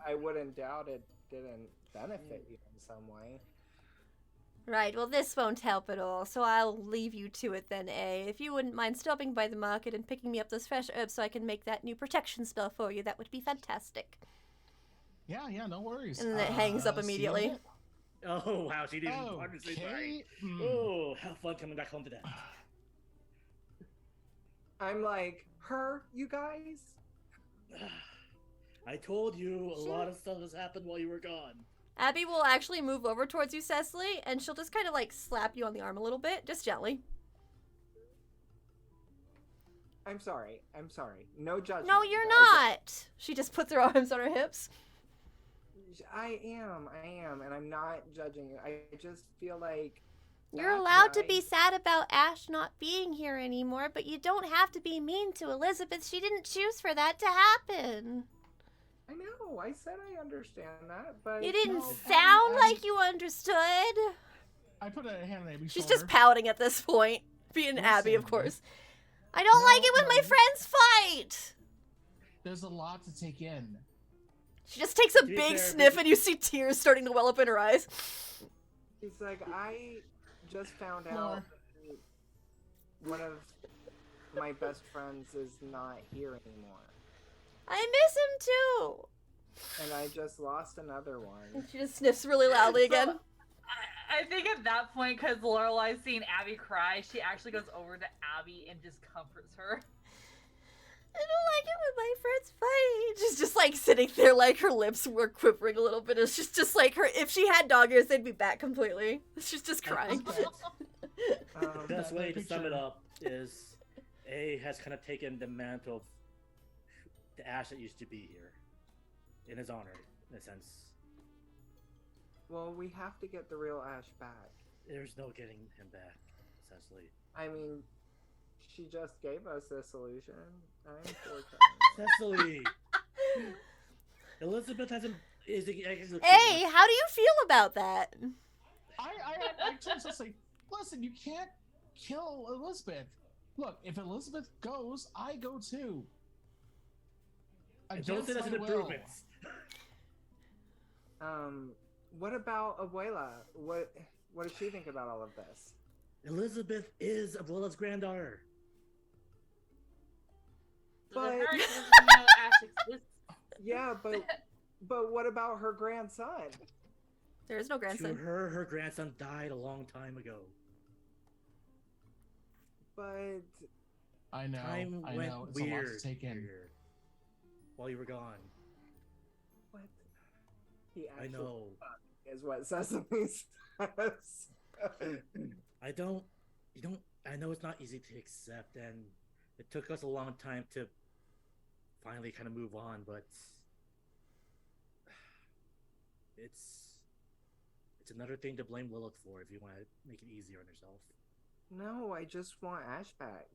I wouldn't doubt it didn't benefit you in some way. Right, well, this won't help at all, so I'll leave you to it then, A. If you wouldn't mind stopping by the market and picking me up those fresh herbs so I can make that new protection spell for you, that would be fantastic. Yeah, no worries. And then it hangs up see you in a immediately. bit. Oh wow, she didn't even say bye. Okay. Oh, have fun coming back home to that. I'm like, her, you guys? I told you a She- lot of stuff has happened while you were gone. Abby will actually move over towards you, Cessily, and she'll just kind of like slap you on the arm a little bit, just gently. I'm sorry. No judgment. No, you're not. She just puts her arms on her hips. I am, and I'm not judging you. I just feel like You're that allowed to night- be sad about Ash not being here anymore, but you don't have to be mean to Elizabeth. She didn't choose for that to happen. I know. I said I understand that, but You didn't No, sound Abby- like you understood. I put a hand on Abby's She's shoulder. just pouting at this point, being Abby, of Listen. course. I don't No, like it when no, my you- friends fight. There's a lot to take in. She just takes a To be big fair, sniff, but- and you see tears starting to well up in her eyes. He's like, I just found More. out that one of my best friends is not here anymore, I miss him too. and I just lost another one. She just sniffs really loudly again. So, I think at that point, because Lorelai's seeing Abby cry, she actually goes over to Abby and just comforts her. I don't like it when my friends fight. She's just like sitting there, like her lips were quivering a little bit. It's just like her. If she had dog ears, they'd be back completely. She's just crying. The best way to sum it picture- up is A has kind of taken the mantle of the Ash that used to be here in his honor, in a sense. Well, we have to get the real Ash back. There's no getting him back, Cessily. I mean, she just gave us the solution. I'm fortunate. Cessily! Elizabeth hasn't. Hey, how do you feel about that? I told Cecily, listen, you can't kill Elizabeth. Look, if Elizabeth goes, I go too. And don't say that's an Against my will. improvement. What about Abuela? What does she think about all of this? Elizabeth is Abuela's granddaughter. So But- the her doesn't know Ash exists. Yeah, but what about her grandson? There is no To grandson. her, her grandson died a long time ago. But I know. Time I went know. It's a lot weird to take in. here while you were gone. what? He I actually know. is what Sesame says. I don't. You don't. I know it's not easy to accept, and it took us a long time to finally kind of move on. But it's another thing to blame Lilith for if you want to make it easier on yourself. No, I just want Ash back.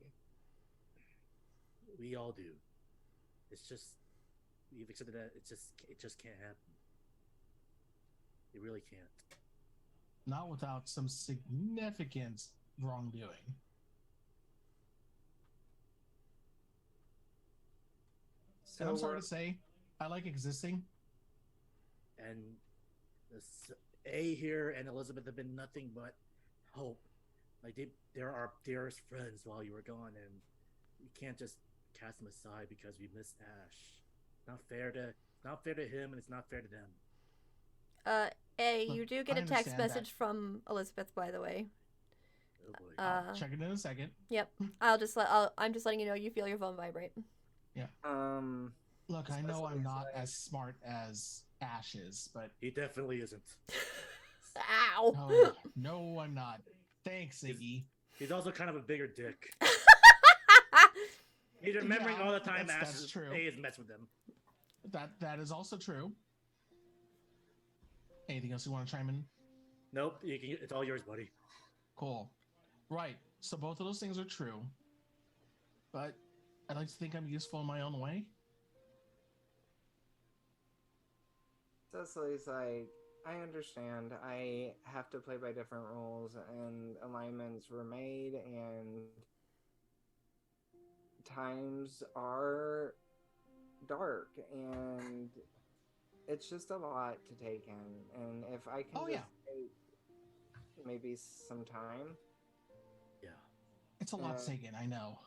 We all do. It's just we've accepted that it just can't happen. It really can't. Not without some significant wrongdoing. So And I'm sorry we're- to say, I like existing. And this A here and Elizabeth have been nothing but help. Like they're our dearest friends while you were gone, and we can't just cast them aside because we missed Ash. Not fair to him, and it's not fair to them. You do get I a text understand that. message from Elizabeth, by the way. Oh boy. I'll check it in a second. Yep. I'm just letting you know you feel your phone vibrate. Look, I know Especially I'm not like- as smart as Ash is, but He definitely isn't. Ow. no, I'm not. Thanks, Iggy. He's also kind of a bigger dick. He's remembering Yeah, all the time that's Ash true. A has messed with him. That is also true. Anything else you want to chime in? Nope, it's all yours, buddy. Cool. Right. So both of those things are true. But I'd like to think I'm useful in my own way. Cecily's like, I understand. I have to play by different rules, and alignments were made, and times are dark, and it's just a lot to take in. And if I can Oh, just yeah. take maybe some time, Yeah. It's a lot to take in, I know.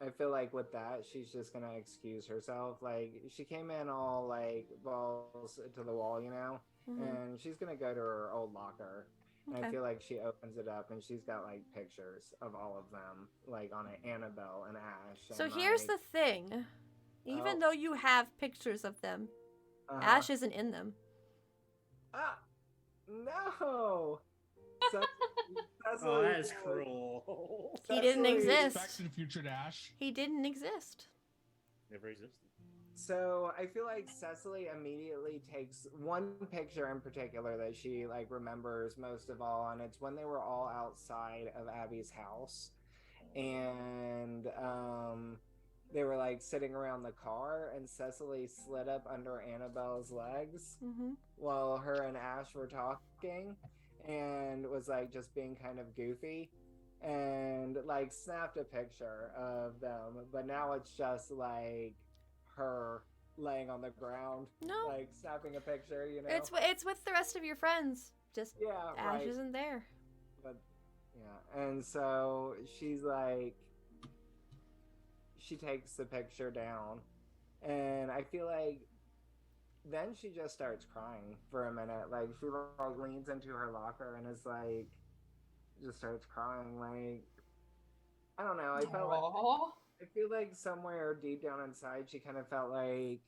I feel like with that, she's just gonna excuse herself. Like, she came in all like balls to the wall, you know? Mhm. And she's gonna go to her old locker And Okay. I feel like she opens it up and she's got like pictures of all of them, like on an Annabelle and Ash. So and, here's like, the thing. Even Oh. though you have pictures of them, Ash isn't in them. Ah, no. Cecily, Oh, that is cruel. He didn't Cecily- exist. Back to the Future Dash. He didn't exist. Never existed. So I feel like Cecily immediately takes one picture in particular that she like remembers most of all, and it's when they were all outside of Abby's house, and they were like sitting around the car, and Cecily slid up under Annabelle's legs Mm-hmm. while her and Ash were talking, and was like just being kind of goofy, and like snapped a picture of them, but now it's just like her laying on the ground, No, like snapping a picture, you know. it's with the rest of your friends. Just Yeah, Ash right. isn't there. But yeah, and so she's like, she takes the picture down, and I feel like then she just starts crying for a minute. Like she like leans into her locker and is like, just starts crying. Like I don't know. I felt like Aw. I feel like somewhere deep down inside, she kind of felt like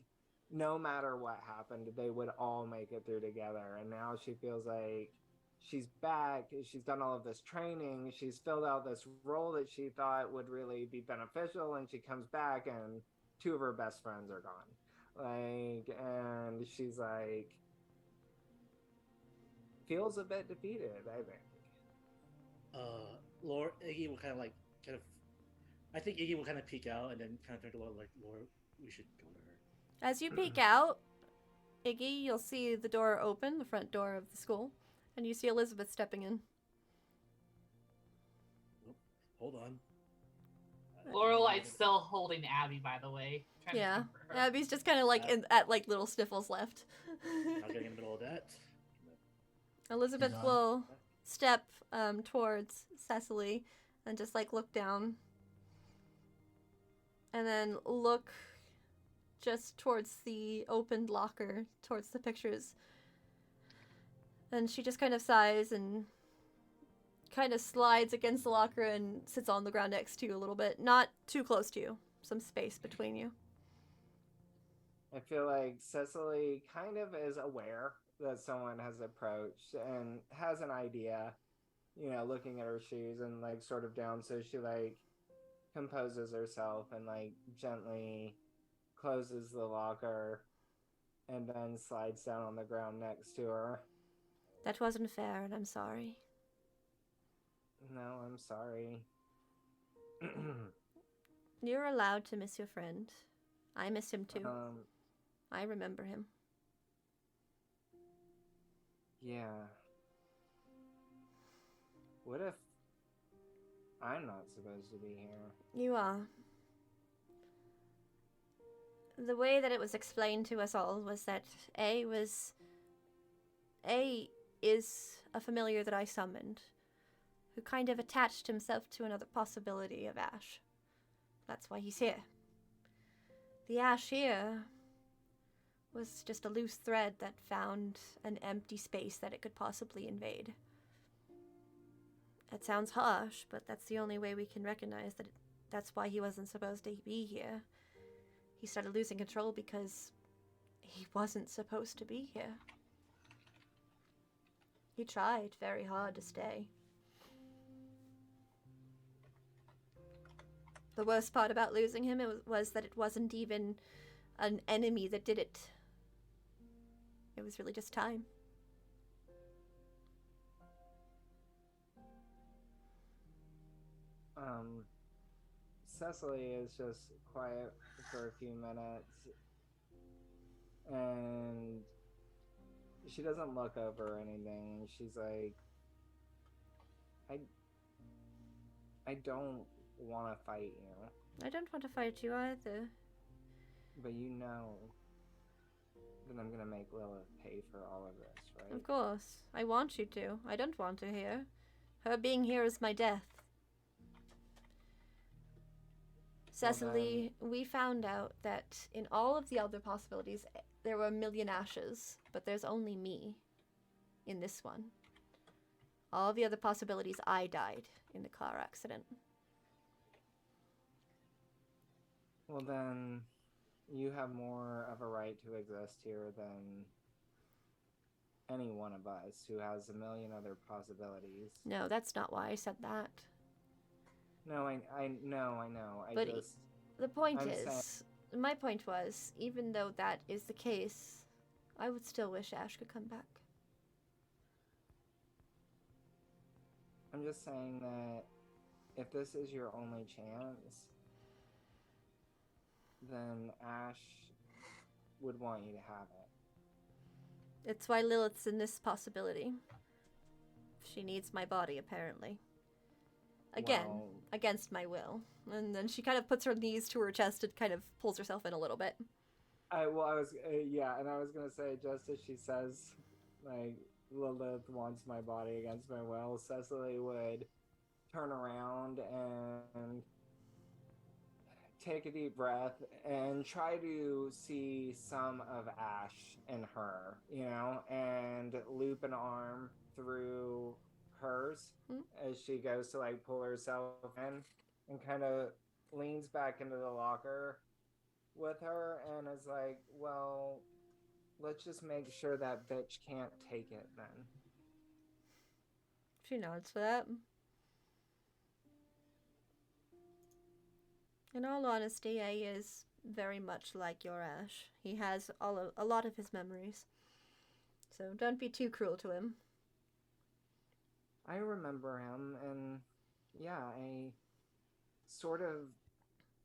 no matter what happened, they would all make it through together. And now she feels like she's back. She's done all of this training. She's filled out this role that she thought would really be beneficial. And she comes back, and two of her best friends are gone. Like, and she's like, feels a bit defeated, I think. Laura, Iggy will kind of I think Iggy will kind of peek out and then kind of turn to Laura, like, Laura, we should go to her. As you peek out, Iggy, you'll see the door open, the front door of the school, and you see Elizabeth stepping in. Oh, hold on. Lorelei's still holding Abby, by the way. Trying to Yeah, comfort her. Abby's just kind of like at like little sniffles left. Not getting in the middle of that. Elizabeth Yeah. will step towards Cecily and just like look down, and then look just towards the opened locker, towards the pictures. And she just kind of sighs and kind of slides against the locker and sits on the ground next to you a little bit. Not too close to you. Some space between you. I feel like Cecily kind of is aware that someone has approached and has an idea, you know, looking at her shoes and like sort of down. So she like composes herself and like gently closes the locker and then slides down on the ground next to her. That wasn't fair, and I'm sorry. No, I'm sorry. You're allowed to miss your friend. I miss him too. um, I remember him. yeah. What if I'm not supposed to be here? You are. The way that it was explained to us all was that A is a familiar that I summoned, who kind of attached himself to another possibility of Ash. That's why he's here. The Ash here was just a loose thread that found an empty space that it could possibly invade. That sounds harsh, but that's the only way we can recognize that that's why he wasn't supposed to be here. He started losing control because he wasn't supposed to be here. He tried very hard to stay. The worst part about losing him was that it wasn't even an enemy that did it. It was really just time. Cecily is just quiet for a few minutes, and she doesn't look over or anything. And she's like, I don't want to fight you, I don't want to fight you either. but you know that I'm gonna make Lilith pay for all of this, right? Of course. I want you to. I don't want her here. Her being here is my death. Cecily, we found out that in all of the other possibilities, there were a million Ashes, but there's only me in this one. All the other possibilities, I died in the car accident. Well, then, you have more of a right to exist here than any one of us who has a million other possibilities. No, that's not why I said that. No, I know. But just... The point I'm is, my point was, even though that is the case, I would still wish Ash could come back. I'm just saying that if this is your only chance, then Ash would want you to have it. It's why Lilith's in this possibility. She needs my body, apparently. Again, Well, against my will. And then she kind of puts her knees to her chest and kind of pulls herself in a little bit. I was gonna say, just as she says, like, Lilith wants my body against my will, Cessily would turn around and take a deep breath and try to see some of Ash in her, and loop an arm through hers as she goes to, like, pull herself in, and kind of leans back into the locker with her and is like, well, let's just make sure that bitch can't take it then. She nods for that. In all honesty, A is very much like your Ash. He has a lot of his memories. So don't be too cruel to him. I remember him, and yeah, I sort of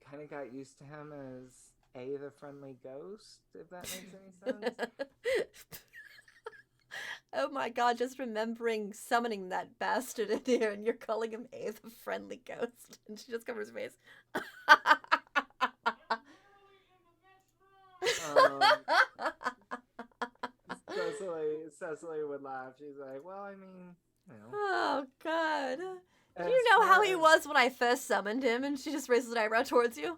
kind of got used to him as A, the friendly ghost, if that makes any sense. Oh my god, just remembering summoning that bastard in here and you're calling him A, the friendly ghost. And she just covers her face. Cessily would laugh. She's like, well, I mean, Oh god. Do as you know how far he as- was when I first summoned him? And she just raises an eyebrow towards you.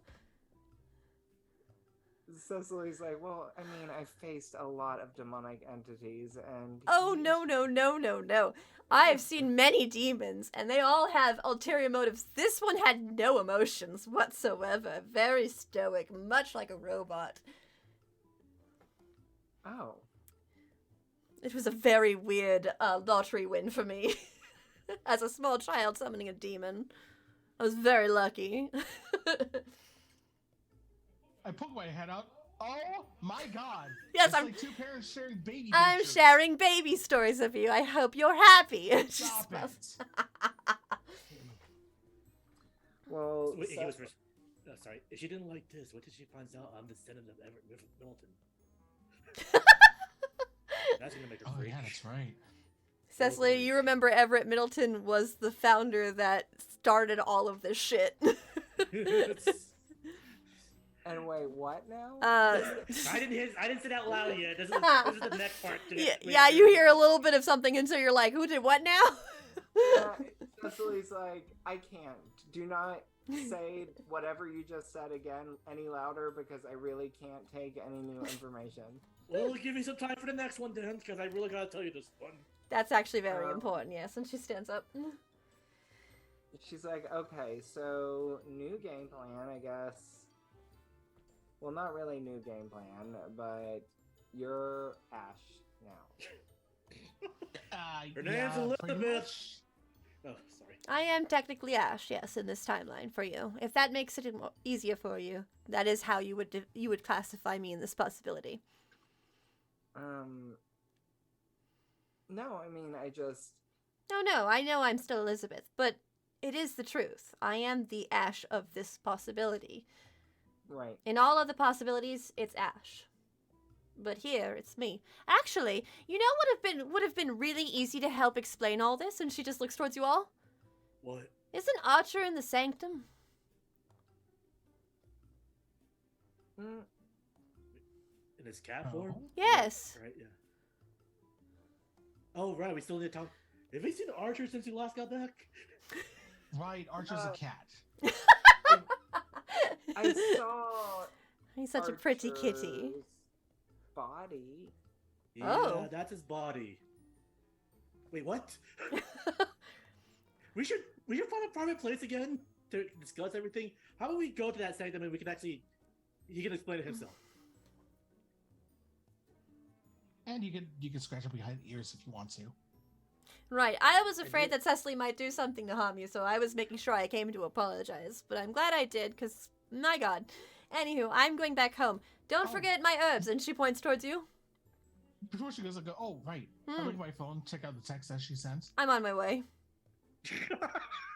Cecily's like, well, I mean, I faced a lot of demonic entities, and... Oh, no. I've seen many demons, and they all have ulterior motives. This one had no emotions whatsoever. Very stoic, much like a robot. Oh. It was a very weird lottery win for me. As a small child summoning a demon. I was very lucky. I poke my head out. Oh my god! Yes, it's I'm- like two parents sharing baby I'm pictures. sharing baby stories of you. I hope you're happy. She Stop smells- it! Well, Wait, he was sorry. If she didn't like this, what did she find out? I'm the descendant of Everett Middleton. That's gonna make her Oh freak. yeah, that's right. Cecily, you remember Everett Middleton was the founder that started all of this shit. And wait, what now? I didn't say that out loud yet. This is the next part. Yeah, you hear a little bit of something, and so you're like, who did what now? Cecily's like, I can't. Do not say whatever you just said again any louder, because I really can't take any new information. Well, give me some time for the next one then, because I really gotta tell you this one. That's actually very important, yes. And she stands up. She's like, okay, so new game plan, I guess. Well, not really new game plan, but you're Ash now. Her name's Yeah, pretty Elizabeth. much. Oh, sorry. I am technically Ash, yes, in this timeline for you. If that makes it easier for you, that is how you would classify me in this possibility. No, I mean, I just... No, I know I'm still Elizabeth, but it is the truth. I am the Ash of this possibility. Right. In all other possibilities, it's Ash. But here, it's me. Actually, you know what would have been really easy to help explain all this? And she just looks towards you all. What? Isn't Archer in the Sanctum? Mm, In his cat form? Yes. Right, yeah. Oh, right, we still need to talk. Have you seen Archer since you last got back? Right, Archer's a cat. I saw He's such a pretty kitty. Archer's body. Yeah, Oh. that's his body. Wait, what? we should find a private place again to discuss everything. How about we go to that sanctum and we can actually he can explain it himself. And you can scratch up behind the ears if you want to. Right. I was afraid that Cessily might do something to harm you, so I was making sure I came to apologize. But I'm glad I did, because, my god. Anywho, I'm going back home. Don't forget my herbs. And she points towards you. Before she goes, I go, oh, right. I look at my phone, check out the text that she sent. I'm on my way.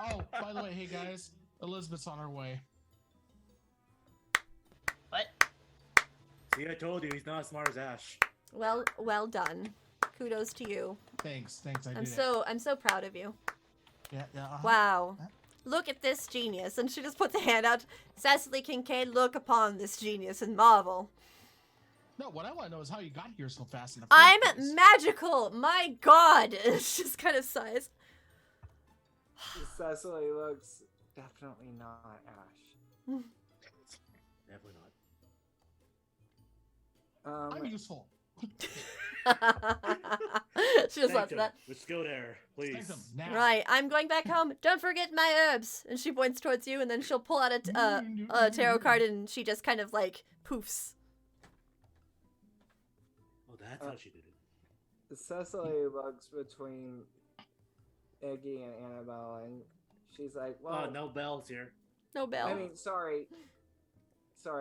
Oh, by the way, hey guys, Elizabeth's on her way. What? See, I told you, he's not as smart as Ash. Well done. Kudos to you. Thanks, I did I'm so proud of you. Yeah, Wow. Look at this genius. And she just puts a hand out. Cessily Kincaid, look upon this genius and marvel. No, what I want to know is how you got here so fast in the I'm first place. magical. My god. She just kind of sighs. Cessily looks definitely not Ash. Definitely I'm useful. She just laughs at that. Let's go there, please. Sanctum, now. Right, I'm going back home. Don't forget my herbs. And she points towards you, and then she'll pull out a tarot card, and she just kind of like poofs. Oh, that's how she did it. Cessily looks between Iggy and Annabelle, and she's like, "Well, Oh, no bells here. No bell. I mean, sorry,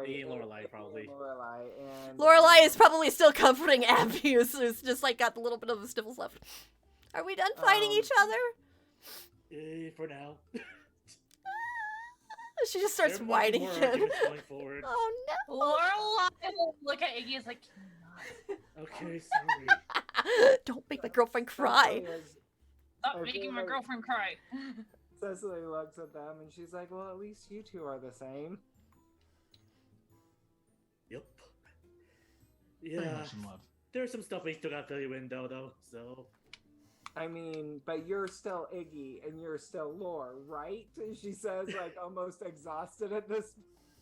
Me and Lorelai, probably. Lorelai and Lorelai is probably still comforting Abby, who's just like got a little bit of the sniffles left. Are we done fighting each other? For now. She just starts They're whining moving again. forward, going forward. Oh no! Lorelai will look at Iggy as like, cannot. Okay, sorry. Don't make my girlfriend cry. Stop I making feel my like- girlfriend cry. Cessily looks at them and she's like, "Well, at least you two are the same." Yep. Very Yeah. much in love. There's some stuff we still gotta fill you in, though, so... I mean, but you're still Iggy and you're still Lore, right? And she says, like, almost exhausted at this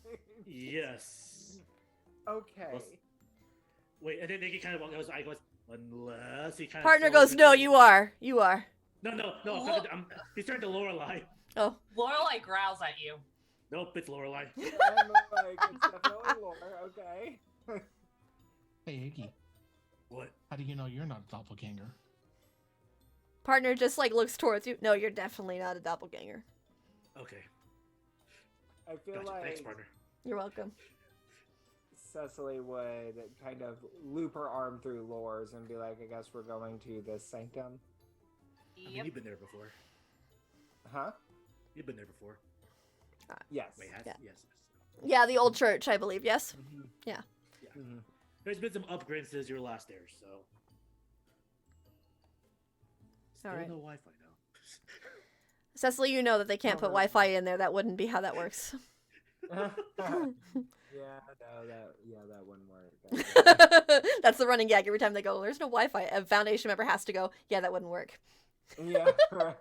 point. Yes. Okay. Well, wait, and then Nikki kind of goes, unless he kind of... Partner goes, no, you are. You are. No, he's turned to Lorelai. Oh. Lorelai growls at you. Nope, it's Lorelai. I'm like, it's definitely Lore, okay? Hey, Iggy, What? how do you know you're not a doppelganger? Partner just like looks towards you. No, you're definitely not a doppelganger. Okay. I feel Gotcha. like Thanks, partner. You're welcome. Cessily would kind of loop her arm through Lore's and be like, I guess we're going to this sanctum. I mean, Yep. you've been there before. Huh? You've been there before. Yes. Wait, Yeah. yes. Yeah, the old church, I believe. Yes. Mhm. There's been some upgrades since your last there, so... Still All right. no Wi-Fi now. Cecily, you know that they can't put Alright. Wi-Fi in there. That wouldn't be how that works. Yeah, that wouldn't work. That's the running gag every time they go, there's no Wi-Fi. A Foundation member has to go, yeah, that wouldn't work. Yeah, right.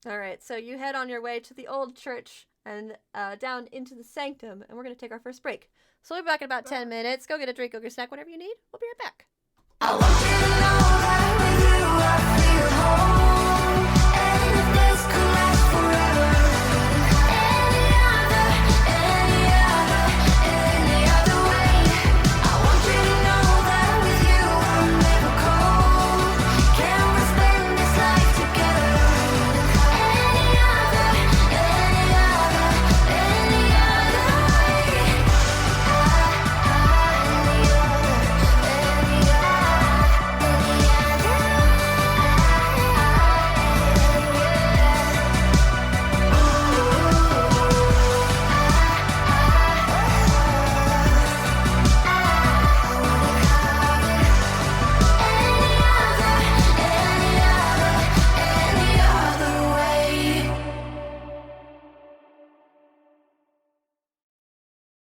All right, so you head on your way to the old church and down into the sanctum, and we're going to take our first break. So we'll be back in about 10 minutes. Go get a drink, go get a snack, whatever you need. We'll be right back.